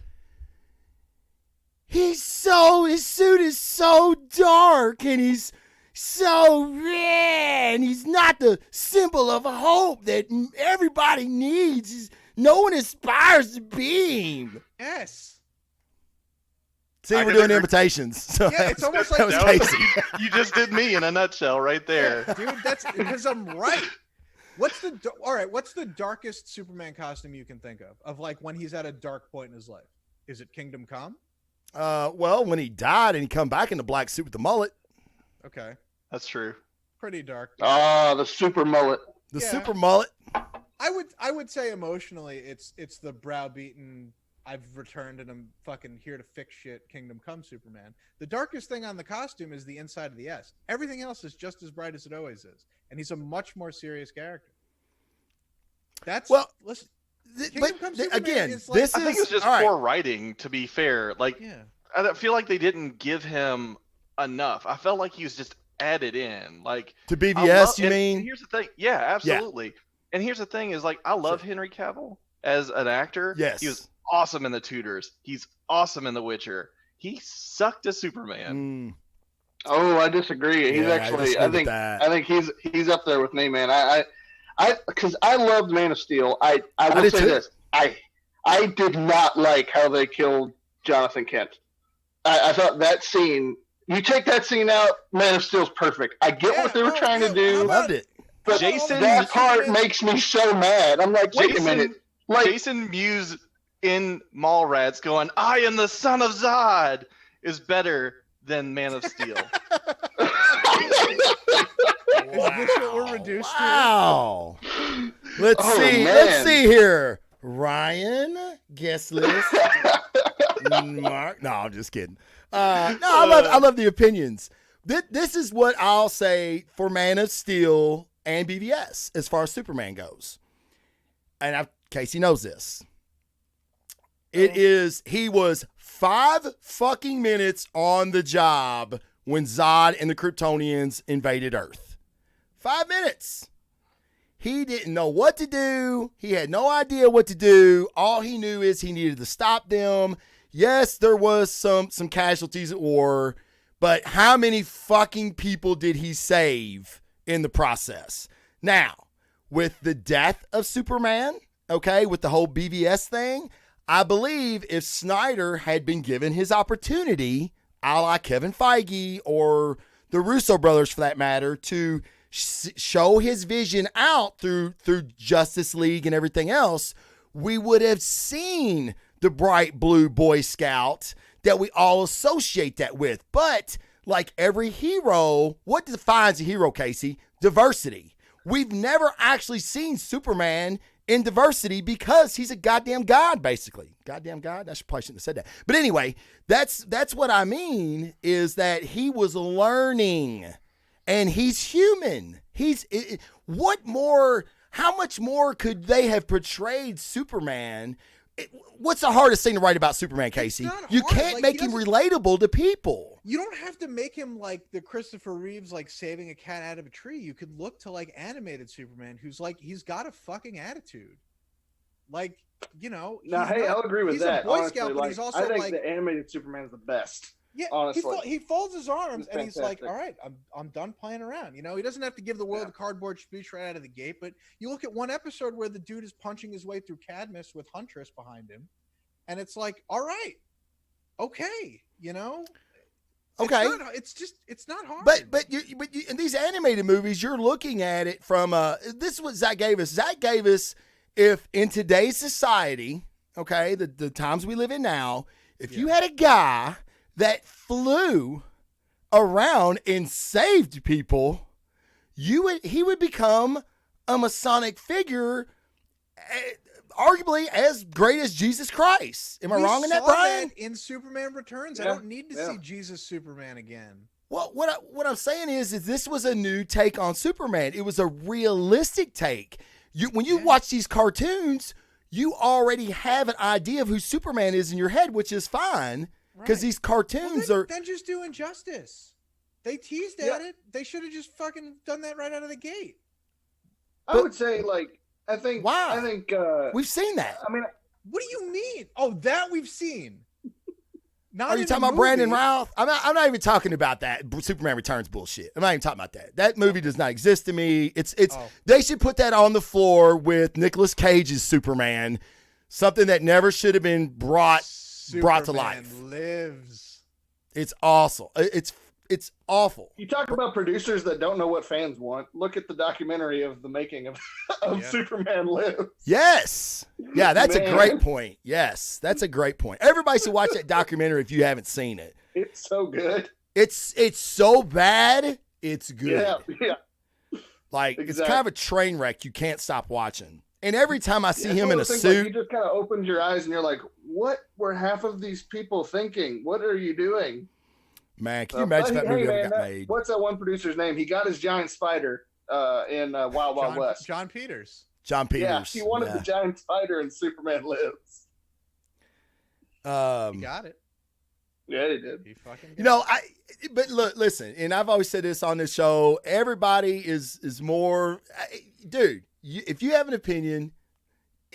His suit is so dark and he's so red and he's not the symbol of hope that everybody needs. No one aspires to be him. Yes. See, I we're can doing agree. invitations. So Yeah, it's almost like that was That was- Casey. you just did me in a nutshell right there. Dude, that's because I'm right. What's the darkest Superman costume you can think of like when he's at a dark point in his life? Is it Kingdom Come? Well, when he died and he come back in the black suit with the mullet, Okay. That's true. Pretty dark. The super mullet. the Yeah. super mullet. I would say emotionally it's the browbeaten, I've returned and I'm fucking here to fix shit Kingdom Come Superman. The darkest thing on the costume is the inside of the S. Everything else is just as bright as it always is. And he's a much more serious character. Listen, Kingdom Come Superman Again, is like- this I think it was is just all right. poor writing, to be fair. Like, yeah. I don't feel like they didn't give him enough. I felt like he was just added in. Like, To I BVS, love- you and mean? Here's the thing. Yeah, absolutely. And here's the thing is like, I love Henry Cavill as an actor. Yes. He was awesome in The Tudors. He's awesome in The Witcher. He sucked as Superman. Oh, I disagree. He's Yeah, I actually. disagree I with think. that. I think he's up there with me, man. Because I loved Man of Steel. I will did say too. this. I did not like how they killed Jonathan Kent. I thought that scene. You take that scene out, Man of Steel's perfect. I get what they were trying to I do, loved it. but Jason- that part makes me so mad. I'm like, wait a minute. Like, Jason Mewes in Mallrats going, "I am the son of Zod," is better than Man of Steel. Is this what we're reduced to? Wow. Let's Oh, see. man. Let's see here. Ryan, guest list. Mark. No, I'm just kidding. No, I love the opinions. This is what I'll say for Man of Steel and BVS as far as Superman goes. And Casey knows this. He was 5 fucking minutes on the job when Zod and the Kryptonians invaded Earth. 5 minutes. He didn't know what to do. He had no idea what to do. All he knew is he needed to stop them. Yes, there was some casualties at war, but how many fucking people did he save in the process? Now, with the death of Superman, okay, with the whole BVS thing, I believe if Snyder had been given his opportunity, a la Kevin Feige or the Russo brothers for that matter, to show his vision out through Justice League and everything else, we would have seen the bright blue Boy Scout that we all associate that with. But like every hero, what defines a hero, Casey? Diversity. We've never actually seen Superman in diversity because he's a goddamn god, basically. Goddamn god? I probably shouldn't have said that. But anyway, that's what I mean is that he was learning. And he's human. How much more could they have portrayed Superman what's the hardest thing to write about Superman, Casey? not You hard. can't Like, make he him doesn't- relatable to people. You don't have to make him like the Christopher Reeves, like saving a cat out of a tree. You could look to like animated Superman, who's like he's got a fucking attitude. Like, you know. No, he's hey, not- I'll agree with he's that. a Boy honestly. Scout, but Like, he's also I think like the animated Superman is the best. yeah. honestly. He folds his arms He's and he's like, fantastic. "All right, I'm done playing around." You know, he doesn't have to give the world a cardboard speech right out of the gate. But you look at one episode where the dude is punching his way through Cadmus with Huntress behind him, and it's like, "All right, okay," you know. Okay. It's not hard. But in these animated movies, you're looking at it from this is what Zach gave us. Zach gave us, if in today's society, okay, the times we live in now, if you had a guy that flew around and saved people, he would become a Masonic figure, arguably as great as Jesus Christ. Am I wrong in that, saw Brian? in Superman Returns, I Yeah, don't need to see Jesus Superman again. Well, what I'm saying is this was a new take on Superman. It was a realistic take. When you watch these cartoons, you already have an idea of who Superman is in your head, which is fine because Right. these cartoons Then just do Injustice. They teased Yeah. at it. They should have just fucking done that right out of the gate. I But- would say, like, I think, Why? I think, we've seen that. I mean, What do you mean? Oh, that we've seen. Not Are you in talking the about Brandon movie. Routh? I'm not even talking about that Superman Returns bullshit. I'm not even talking about that. That movie does not exist to me. It's Oh. They should put that on the floor with Nicolas Cage's Superman, something that never should have been brought to Superman life. lives. It's awesome. It's awful. you talk about producers that don't know what fans want. Look at the documentary of the making of Yeah. Superman Lives. Yes. Yeah, that's a Man. great point. Yes, that's a great point. Everybody should watch that documentary if you haven't seen it. It's so good. It's so bad, it's good. Yeah. Like it's Exactly. kind of a train wreck you can't stop watching. And every time I see It's him one in a of those things, like, suit, you just kind of opens your eyes and you're like, what were half of these people thinking? What are you doing? man, can you imagine if that movie ever got made? What's that one producer's name? He got his giant spider in Wild Wild West. John Peters. John Peters. Yeah, he wanted the giant spider in Superman Lives. He Um, got it. Yeah, he did. He fucking got you know, but look, listen, and I've always said this on this show. Everybody is more, dude. If you have an opinion,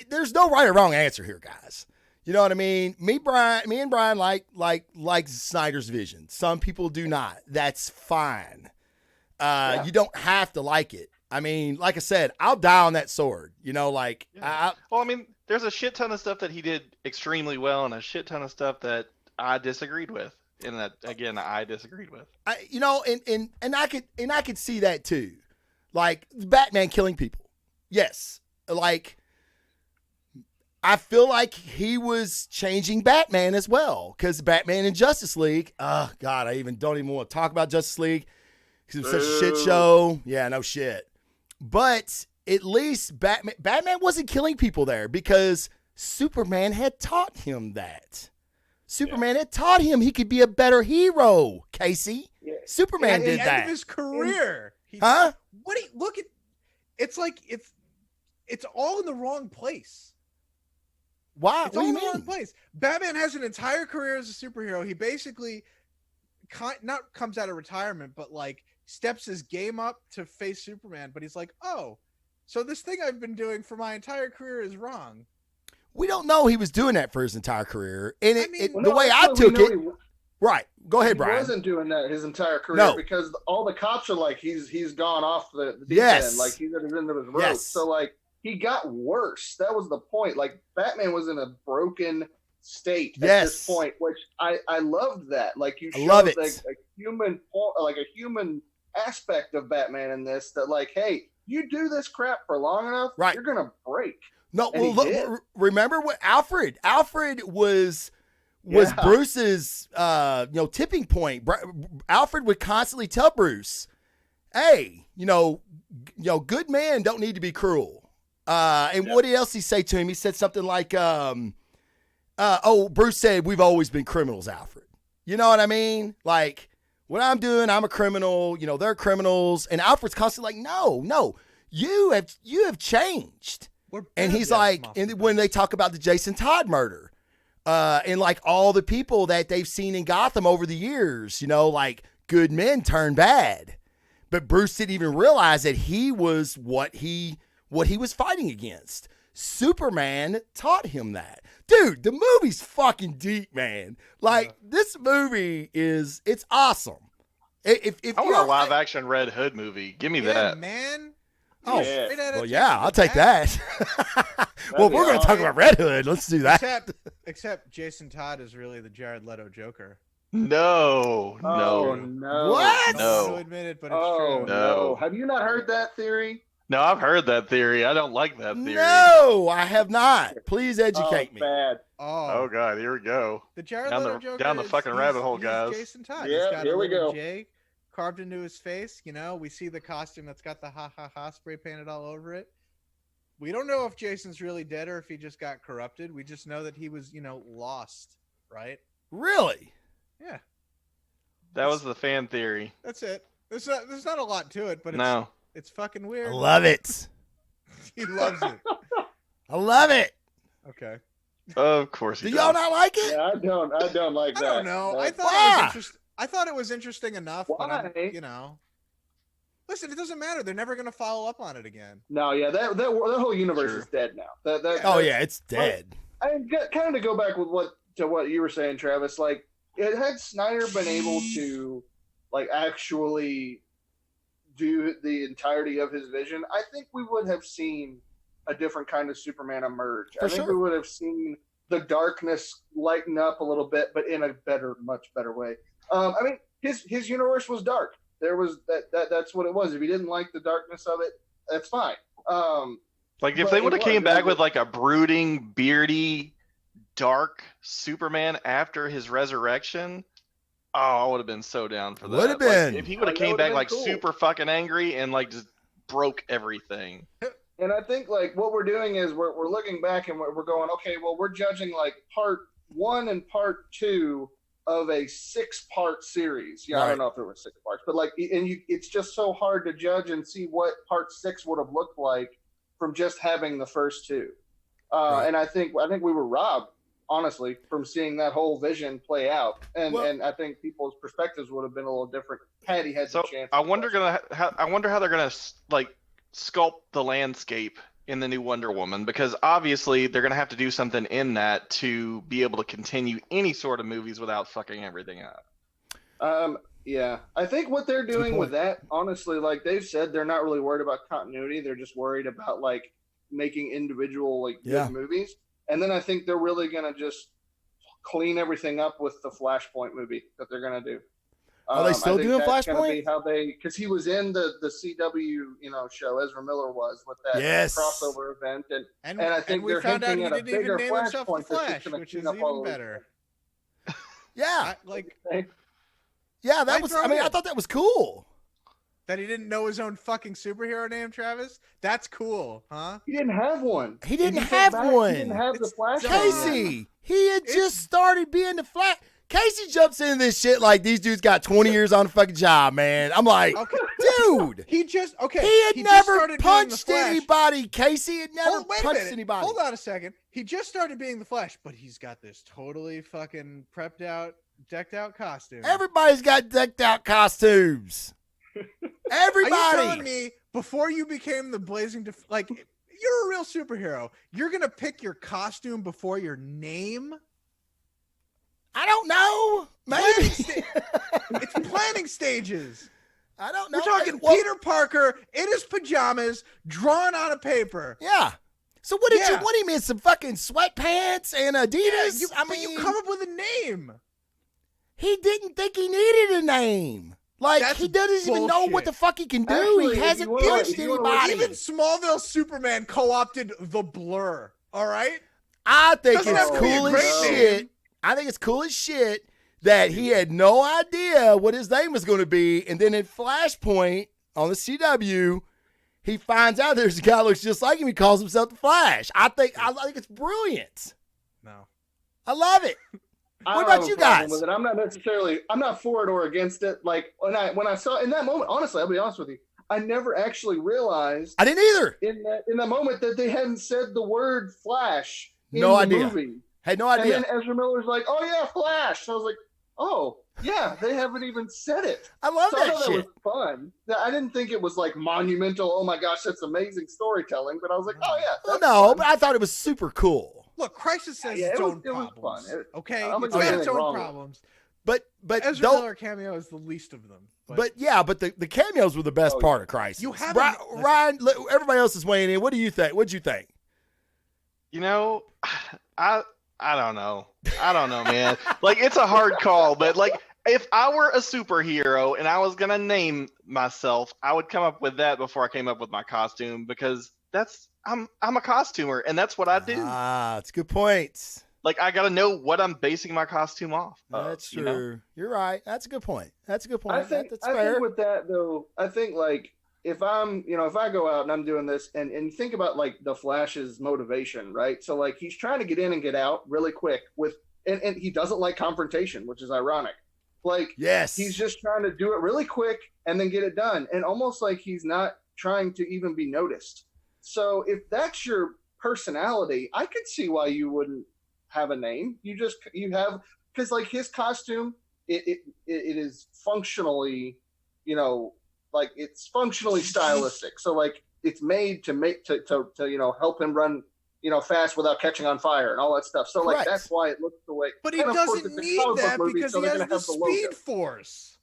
there's no right or wrong answer here, guys. You know what I mean? Me and Brian like Snyder's vision. Some people do not. That's fine. You don't have to like it. I mean, like I said, I'll die on that sword. You know, like Well, I mean, there's a shit ton of stuff that he did extremely well, and a shit ton of stuff that I disagreed with. And that again, I disagreed with. you know, and I could see that too. Like Batman killing people. Yes. Like I feel like he was changing Batman as well, because Batman in Justice League. Oh God, I don't even want to talk about Justice League because it was such a shit show. Yeah, no shit. But at least Batman wasn't killing people there because Superman had taught him that. Superman had taught him he could be a better hero, Casey. Yeah. Superman At did the end that. of his career. Huh? What do you look at? It's like it's all in the wrong place. Why? It's What do all you in the wrong mean? place. Batman has an entire career as a superhero. He basically not comes out of retirement, but like steps his game up to face Superman. But he's like, oh, so this thing I've been doing for my entire career is wrong. We don't know he was doing that for his entire career. And I mean- the way I took it, right. Go ahead, He Brian. wasn't doing that his entire career No. because all the cops are like he's gone off the deep Yes. end, like he's at the end of his rope. Yes. So like he got worse. That was the point. Like Batman was in a broken state at Yes. this point, which I loved that. Like you I showed love it. like a human aspect of Batman in this. That like, hey, you do this crap for long enough, Right. you're gonna break. No, And well, he look, did. remember what Alfred was Yeah. Bruce's tipping point. Alfred would constantly tell Bruce, "Hey, good men don't need to be cruel." And what else he say to him? He said something like, Bruce said, "We've always been criminals, Alfred." You know what I mean? Like what I'm doing, I'm a criminal. They're criminals, and Alfred's constantly like, "No, you have changed." And he's like, and when they talk about the Jason Todd murder, and like all the people that they've seen in Gotham over the years, you know, like good men turn bad. But Bruce didn't even realize that he was what he was fighting against. Superman taught him that. Dude, the movie's fucking deep, man. Like, this movie it's awesome. If I want a live action Red Hood movie. Give me that. Man. Oh, Yeah. well, yeah, I'll take that. Well, if we're going to talk about Red Hood, let's do that. Except Jason Todd is really the Jared Leto Joker. No. No. What? I don't No. want to admit it, but it's Oh true. No. Have you not heard that theory? No, I've heard that theory. I don't like that theory. No, I have not. Please educate me. Bad. Oh God, here we go. The Jared Down Leto the- Joker down the fucking rabbit hole, he's guys. Jason Todd. Yeah, He's got here a we little go. J carved into his face. You know, we see the costume that's got the ha ha ha spray painted all over it. We don't know if Jason's really dead or if he just got corrupted. We just know that he was, lost, right? Really? Yeah, That was the fan theory. that's it. There's not a lot to it, but it's fucking I weird. love it. He loves it. I love it. Okay. Of course Do he y'all does. not like it? Yeah, I don't like I that. don't know. I That- thought it was interesting enough. But Why? Listen, it doesn't matter. They're never going to follow up on it again. No, yeah, that whole universe Sure. is dead now. Oh yeah, it's dead. Kind of to go back with what you were saying, Travis. Like, had Snyder been able to, like, actually do the entirety of his vision, I think we would have seen a different kind of Superman emerge. For I think sure. we would have seen the darkness lighten up a little bit, but in a much better way. I mean, his universe was dark. There was that's what it was. If you didn't like the darkness of it, that's fine. Like if But they it would have was, came back it with was- like a brooding, beardy, dark Superman after his resurrection, oh, I would have been so down for that. Would've Like, been. if he would have That came would've back been like cool. super fucking angry and like just broke everything. And I think like what we're doing is we're looking back and we're going, okay, well, we're judging like part 1 and part 2 of a 6-part series. Yeah, I Right. don't know if there were 6 parts, but like, it's just so hard to judge and see what part 6 would have looked like from just having the first 2. Right. And I think we were robbed, honestly, from seeing that whole vision play out. And I think people's perspectives would have been a little different had he had So the chance. I wonder how they're gonna like sculpt the landscape in the new Wonder Woman, because obviously they're gonna have to do something in that to be able to continue any sort of movies without fucking everything up. Yeah, I think what they're Good doing with point. that, honestly, like they've said, they're not really worried about continuity. They're just worried about like making individual like good Yeah. movies. And then I think they're really gonna just clean everything up with the Flashpoint movie that they're gonna do. Are they still I think doing that's gonna Flashpoint? be how because he was in the CW show. Ezra Miller was with that Yes. crossover event, and And I think we they're found out he hinting at a didn't even bigger name himself the Flashpoint that's just Flash, gonna which clean is up all even the- better. Yeah, I that was. I mean, I thought that was cool. That he didn't know his own fucking superhero name, Travis? That's cool, huh? He didn't have one. He didn't When came have back, one. He didn't have the It's Flash. dumb. Casey, he had just started being the Flash. Casey jumps into this shit like these dudes got 20 years on the fucking job, man. I'm like, Okay. dude, He just he had just never started being the punched Flash. anybody. Casey had never Wait a punched minute. anybody. Hold on a second. He just started being the Flash, but he's got this totally fucking prepped out, decked out costume. Everybody's got decked out costumes. Are you telling Everybody. me before you became the Blazing like you're a real superhero, you're gonna pick your costume before your name? I don't know. Planning Maybe. It's planning stages. I don't know. We're talking Well, Peter Parker in his pajamas, drawn on a paper. Yeah. So what did you Yeah. want him in? Some fucking sweatpants and Adidas? You, I but mean, you come up with a name. he didn't think he needed a name. Like, That's he doesn't even know what bullshit. the fuck he can do. Actually, he if hasn't you wanna- punched if you wanna- anybody. Even Smallville Superman co-opted the Blur. All right. I think Doesn't it's have to be a cool as great shit. name. I think it's cool as shit that he had no idea what his name was going to be. And then in Flashpoint on the CW, he finds out there's a guy who looks just like him. He calls himself the Flash. I think it's brilliant. No. I love it. I What don't about have a you problem guys? With it. I'm not for it or against it. Like when I saw in that moment, honestly, I'll be honest with you. I never actually realized I didn't either. in that moment that they hadn't said the word Flash in No the idea. movie. Had no And idea. then Ezra Miller's like, "Oh yeah, Flash." So I was like, "Oh yeah, they haven't even said it." I love So I that thought shit. that was fun. I didn't think it was like monumental. Oh my gosh, that's amazing storytelling. But I was like, "Oh yeah." Well, that's no, fun. but I thought it was super cool. Look, Crisis has Yeah, its it was- own it was problems. fun. Okay, I don't it's think got there's its anything own wrong with it. problems. But Ezra don't. Miller cameo is the least of them. But the cameos were the best Oh, part of Crisis. You have Ryan, everybody else is weighing in. What do you think? What'd you think? You know, I don't know. I don't know, man. Like, it's a hard call, but like, if I were a superhero and I was gonna name myself, I would come up with that before I came up with my costume, because I'm a costumer and that's what I do. Ah, that's good points. Like, I gotta know what I'm basing my costume off of, That's you know? true. You're right. That's a good point. That's a good point. I think That's I fair. think with that though, I think like if if I go out and I'm doing this and think about like the Flash's motivation, right? So like he's trying to get in and get out really quick and he doesn't like confrontation, which is ironic. Like Yes. he's just trying to do it really quick and then get it done, and almost like he's not trying to even be noticed. So if that's your personality, I could see why you wouldn't have a name. You have, because like his costume, it is functionally, like it's functionally stylistic. So like it's made to help him run fast without catching on fire and all that stuff. So like Correct. that's why it looks the way. But he and of course, doesn't it's a need comic book that movie, because so he they're has gonna the have the logo. Speed Force.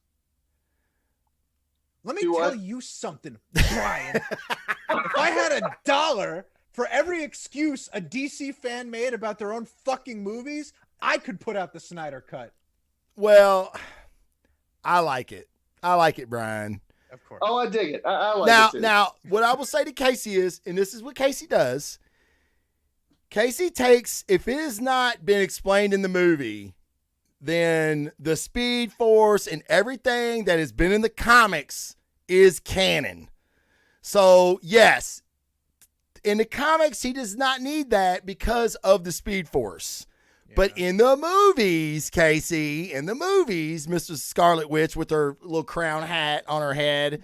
Let me Do tell what? you something, Brian. If I had $1 for every excuse a DC fan made about their own fucking movies, I could put out the Snyder Cut. Well, I like it. I like it, Brian. Of course. Oh, I dig it. I like it too. Now, what I will say to Casey is, and this is what Casey does. Casey takes, if it has not been explained in the movie, then the Speed Force and everything that has been in the comics is canon. So, yes, in the comics, he does not need that because of the Speed Force. But in the movies, Casey, in the movies, Mrs. Scarlet Witch with her little crown hat on her head,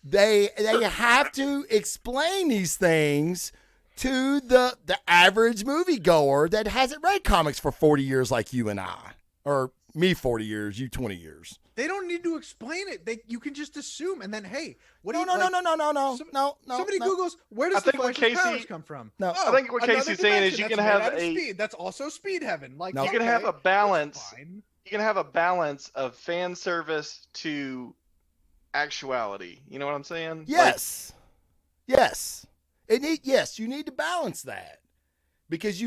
they have to explain these things to the average moviegoer that hasn't read comics for 40 years like you and I. Or me 40 years, you 20 years. They don't need to explain it. You can just assume, and then hey, what No. do you Somebody no. Googles, where does I the think what Flash's powers Casey- come from? No. Oh, I think what another Casey's saying is dimension you can that's made have out of a- speed. That's also speed heaven. Like No. You can have a balance. that's fine. You can have a balance of fan service to actuality. You know what I'm saying? Yes. Yes. Yes, you need to balance that. Because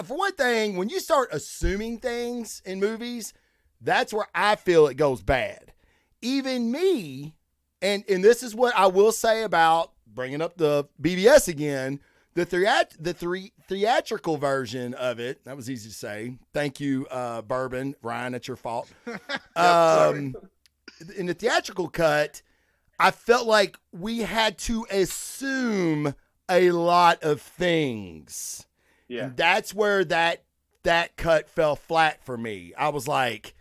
for one thing, when you start assuming things in movies, that's where I feel it goes bad. Even me, and this is what I will say about bringing up the BBS again, the theatrical version of it. That was easy to say. Thank you, Bourbon. Ryan, that's your fault. In the theatrical cut, I felt like we had to assume a lot of things. Yeah. And that's where that cut fell flat for me. I was like,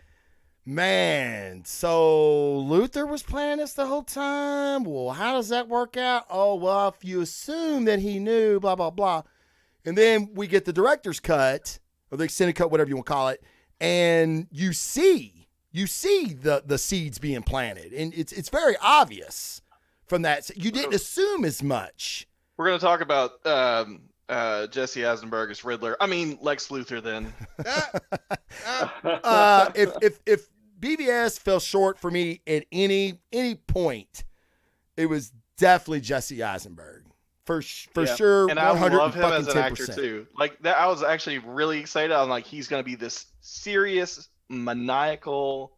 man, so Luther was planning this the whole time? Well, how does that work out? Oh, well, if you assume that he knew, blah, blah, blah. And then we get the director's cut, or the extended cut, whatever you want to call it, and you see the seeds being planted. And it's very obvious from that. You didn't assume as much. We're gonna talk about Jesse Eisenberg as Riddler. I mean Lex Luthor. Then If BVS fell short for me at any point, it was definitely Jesse Eisenberg for sure. and I love him as an 110%. actor too. Like that, I was actually really excited. I'm like, he's gonna be this serious, maniacal,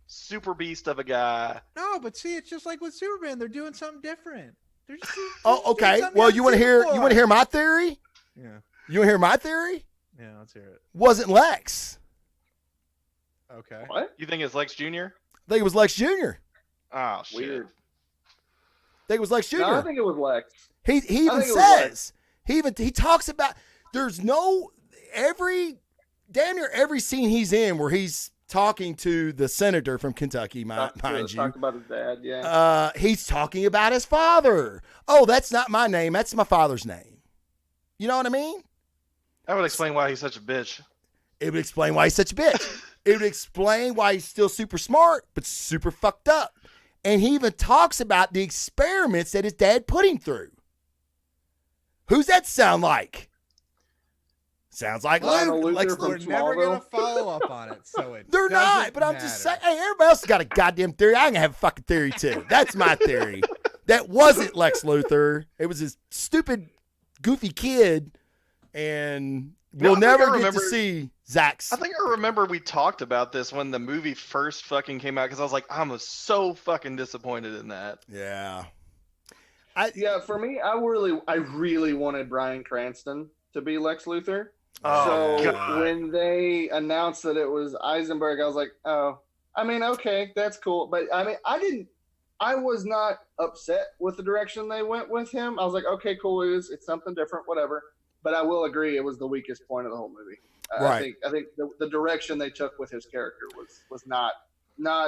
super beast of a guy. No, but see, it's just like with Superman. They're doing something different. They're just doing Okay. something Well, you you want to hear my theory? Yeah. You want to hear my theory? Yeah, let's hear it. Wasn't Lex. Okay. What? You think it's Lex Jr.? I think it was Lex Jr. Oh shit. Weird. I think it was Lex Jr. No, I think it was Lex. He even think it was Lex. says he talks about there's no damn near every scene he's in where he's talking to the senator from Kentucky, mind you. Talked about his dad, yeah. He's talking about his father. Oh, that's not my name. That's my father's name. You know what I mean? That would explain why he's such a bitch. It would explain why he's such a bitch. It would explain why he's still super smart, but super fucked up. And he even talks about the experiments that his dad put him through. Who's that sound like? Sounds like Luke. We're never going to follow up on it, so it They're not, but I'm just saying, hey, everybody else has got a goddamn theory. I can have a fucking theory, too. That's my theory. That wasn't Lex Luthor. It was this stupid, goofy kid, and we'll never get to see Zach's. I think I remember we talked about this when the movie first fucking came out, because I was like, I'm so fucking disappointed in that. Yeah. For me, I really wanted Bryan Cranston to be Lex Luthor. Oh, so God. When they announced that it was Eisenberg, I was like, oh, I mean, okay, that's cool. But I mean, I was not upset with the direction they went with him. I was like, okay, cool. It's something different, whatever. But I will agree, it was the weakest point of the whole movie. Right. I think the direction they took with his character was not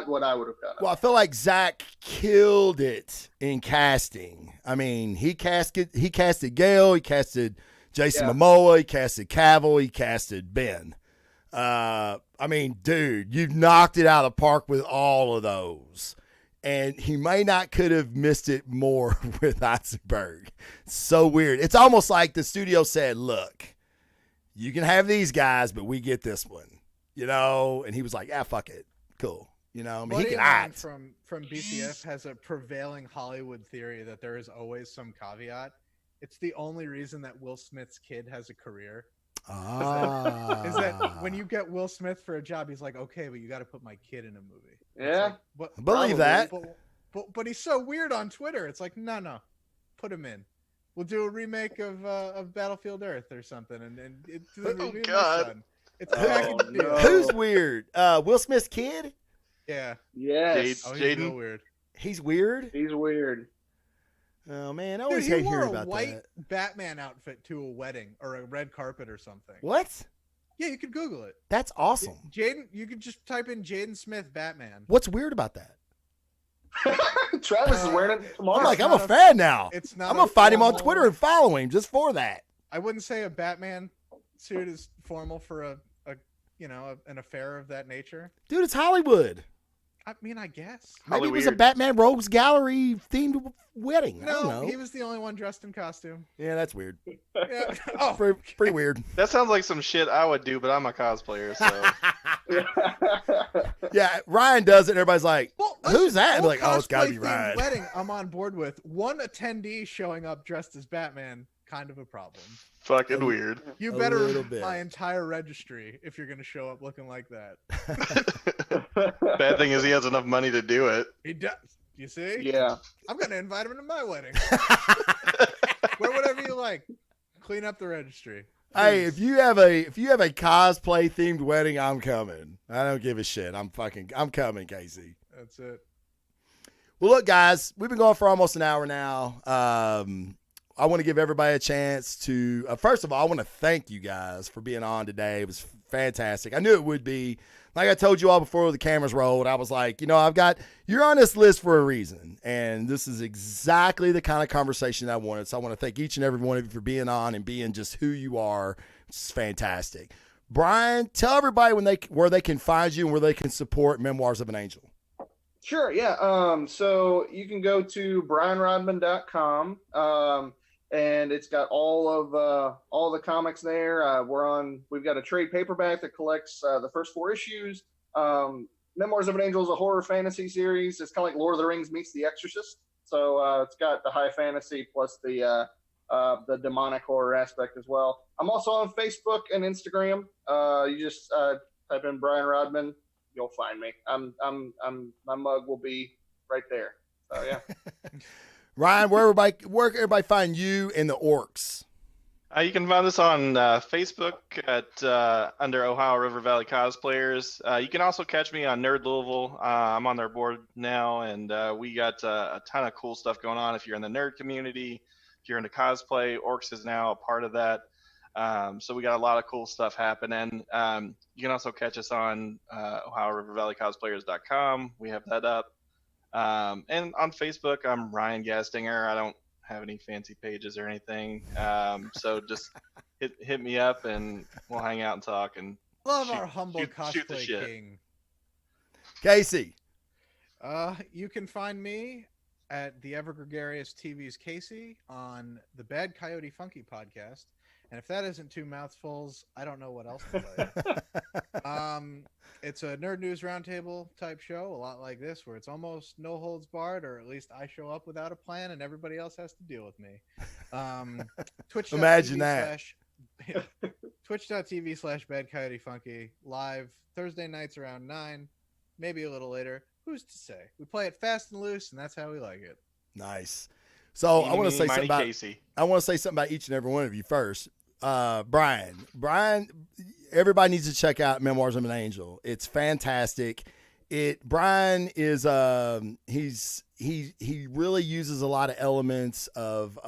what I would have done. Well, I feel like Zach killed it in casting. I mean, he casted Gale, he casted Jason Momoa, he casted Cavill, he casted Ben. I mean, dude, you've knocked it out of the park with all of those. And he may not could have missed it more with Eisenberg. So weird. It's almost like the studio said, look, you can have these guys, but we get this one, you know? And he was like, fuck it. Cool. You know, I mean, he can act. From BCF has a prevailing Hollywood theory that there is always some caveat. It's the only reason that Will Smith's kid has a career. Is that when you get Will Smith for a job, he's like, okay, but you got to put my kid in a movie. Yeah, like, I believe that. But he's so weird on Twitter. It's like, no, put him in. We'll do a remake of Battlefield Earth or something, and it's oh God, it's a package deal. Who's weird? Will Smith's kid? Yeah. Yes. Oh, he's Jaden. real weird. He's weird. He's weird. Oh man, I Dude, always he hate wore hearing a about white that. Batman outfit to a wedding or a red carpet or something. What? Yeah, you could Google it. That's awesome. Jaden, you could just type in Jaden Smith Batman. What's weird about that? Travis is wearing it tomorrow. I'm like, I'm a fan now. It's not. I'm gonna find him on formal- Twitter and follow him just for that. I wouldn't say a Batman suit is formal for an affair of that nature. Dude, it's Hollywood. I mean, I guess. Maybe it was a Hollyweird. Batman Rogues Gallery themed wedding. I don't No, know. he was the only one dressed in costume. Yeah, that's weird. Yeah. Oh, Pretty weird. That sounds like some shit I would do, but I'm a cosplayer, so. Yeah, Ryan does it. And everybody's like, well, who's that? whole Like, oh, it's gotta be cosplay-themed Ryan. Wedding, I'm on board with. One attendee showing up dressed as Batman, kind of a problem. Fucking weird. You A better little remove bit. my entire registry if you're going to show up looking like that. Bad thing is he has enough money to do it. He does. You see? Yeah. I'm going to invite him to my wedding. Wear whatever you like. Clean up the registry. Hey, if you have a cosplay themed wedding, I'm coming. I don't give a shit. I'm coming, Casey. That's it. Well, look, guys, we've been going for almost an hour now. I want to give everybody a chance to, first of all, I want to thank you guys for being on today. It was fantastic. I knew it would be. Like I told you all before the cameras rolled, I was like, you're on this list for a reason. And this is exactly the kind of conversation I wanted. So I want to thank each and every one of you for being on and being just who you are. It's fantastic. Brian, tell everybody where they can find you and where they can support Memoirs of an Angel. Sure, yeah. So you can go to brianrodman.com. And it's got all the comics there. We've got a trade paperback that collects the first 4 issues. Memoirs of an Angel is a horror fantasy series. It's kind of like Lord of the Rings meets The Exorcist. So it's got the high fantasy plus the demonic horror aspect as well. I'm also on Facebook and Instagram. You just type in Brian Rodman, you'll find me. My mug will be right there. So yeah. Ryan, where can everybody find you and the Orcs? You can find us on Facebook at under Ohio River Valley Cosplayers. You can also catch me on Nerd Louisville. I'm on their board now, and we got a ton of cool stuff going on. If you're in the nerd community, if you're into cosplay, Orcs is now a part of that. So we got a lot of cool stuff happening. You can also catch us on OhioRiverValleyCosplayers.com. We have that up. And on Facebook, I'm Ryan Gastinger. I don't have any fancy pages or anything. So just hit me up and we'll hang out and talk and Love our humble shoot the cosplay shit. king. Casey. You can find me at the ever gregarious TV's Casey on the Bad Coyote Funky podcast. And if that isn't two mouthfuls, I don't know what else to tell you. It's a nerd news roundtable type show, a lot like this, where it's almost no holds barred, or at least I show up without a plan and everybody else has to deal with me. Twitch. Imagine that. Twitch.tv/Bad Coyote Funky, live Thursday nights around 9, maybe a little later. Who's to say? We play it fast and loose, and that's how we like it. Nice. So I want to say something about Casey. I want to say something about each and every one of you first. Brian, everybody needs to check out Memoirs of an Angel. It's fantastic. Brian is he really uses a lot of elements of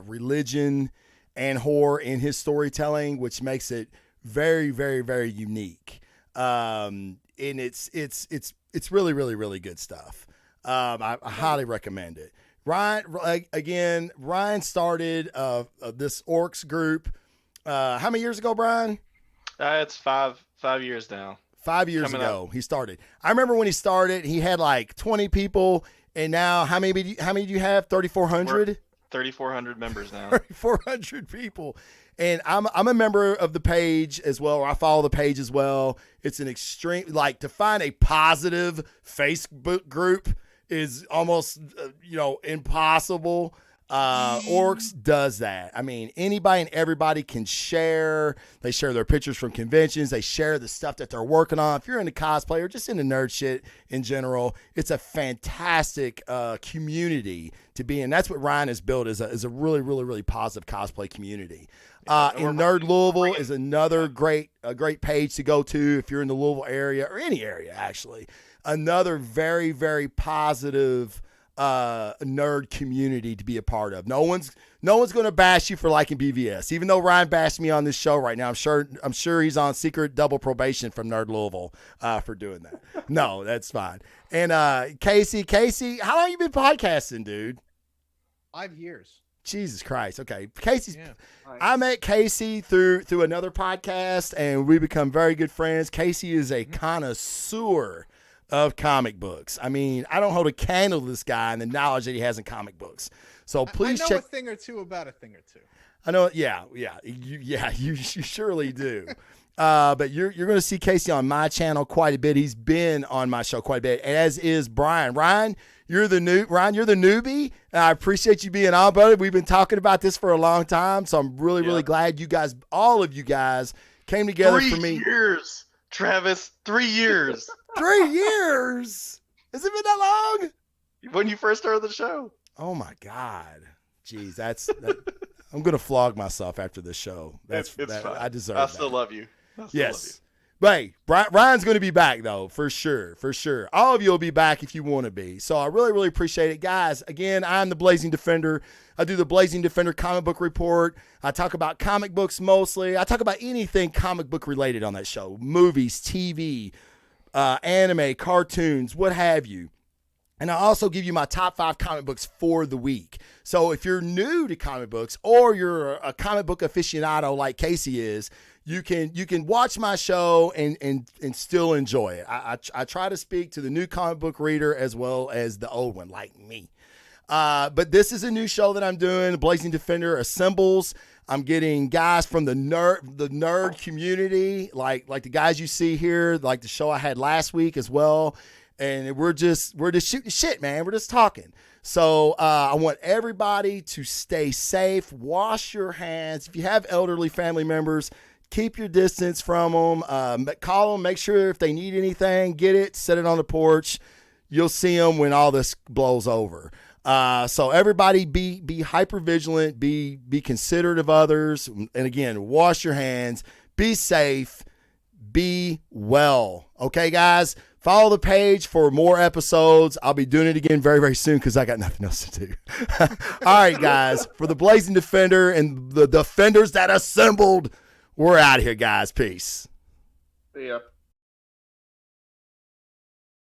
religion and horror in his storytelling, which makes it very, very, very unique. And it's really, really, really good stuff. I highly recommend it. Ryan started this Orcs group. How many years ago, Brian? It's 5 years now. 5 years ago, he started. I remember when he started, he had like 20 people, and now how many do you have? 3,400. 3,400 members now. 3,400 people, and I'm a member of the page as well, or I follow the page as well. It's an extreme, like, to find a positive Facebook group is almost impossible. Orcs does that. I mean, anybody and everybody can share. They share their pictures from conventions. They share the stuff that they're working on. If you're into cosplay or just into nerd shit in general, it's a fantastic community to be in. That's what Ryan has built, is a really, really, really positive cosplay community. In Nerd Louisville is another great page to go to if you're in the Louisville area, or any area actually. Another very, very positive nerd community to be a part of. No one's going to bash you for liking BVS, even though Ryan bashed me on this show right now. I'm sure he's on secret double probation from Nerd Louisville for doing that. No, that's fine. And Casey, how long you been podcasting, dude? 5 years. Jesus Christ. Okay. Casey's. Yeah. I met Casey through another podcast, and we become very good friends. Casey is a connoisseur of comic books. I mean, I don't hold a candle to this guy and the knowledge that he has in comic books. So please I know check. a thing or two about a thing or two. I know. Yeah. You surely do. But you're going to see Casey on my channel quite a bit. He's been on my show quite a bit, as is Brian. Ryan, you're the newbie. I appreciate you being on, brother. We've been talking about this for a long time, so I'm really, really glad you guys, all of you guys, came together for me. 3 years, Travis. 3 years. 3 years? Has it been that long? When you first started the show. Oh my God. Jeez, I'm gonna flog myself after this show. It's fine. I deserve I that. still love you. Yes. But hey, Ryan's going to be back, though, for sure. All of you will be back if you want to be. So I really, really appreciate it. Guys, again, I'm the Blazing Defender. I do the Blazing Defender comic book report. I talk about comic books mostly. I talk about anything comic book related on that show. Movies, TV, anime, cartoons, what have you. And I also give you my top 5 comic books for the week. So if you're new to comic books, or you're a comic book aficionado like Casey is, you can watch my show and still enjoy it. I try to speak to the new comic book reader as well as the old one, like me. But this is a new show that I'm doing. Blazing Defender assembles. I'm getting guys from the nerd community, like the guys you see here, like the show I had last week as well. And we're just shooting shit, man. We're just talking. So I want everybody to stay safe. Wash your hands. If you have elderly family members, keep your distance from them. Call them. Make sure if they need anything, get it. Set it on the porch. You'll see them when all this blows over. So everybody be hyper vigilant. Be considerate of others. And again, wash your hands. Be safe. Be well. Okay, guys. Follow the page for more episodes. I'll be doing it again very, very soon because I got nothing else to do. All right, guys. For the Blazing Defender and the defenders that assembled, we're out of here, guys. Peace. See ya.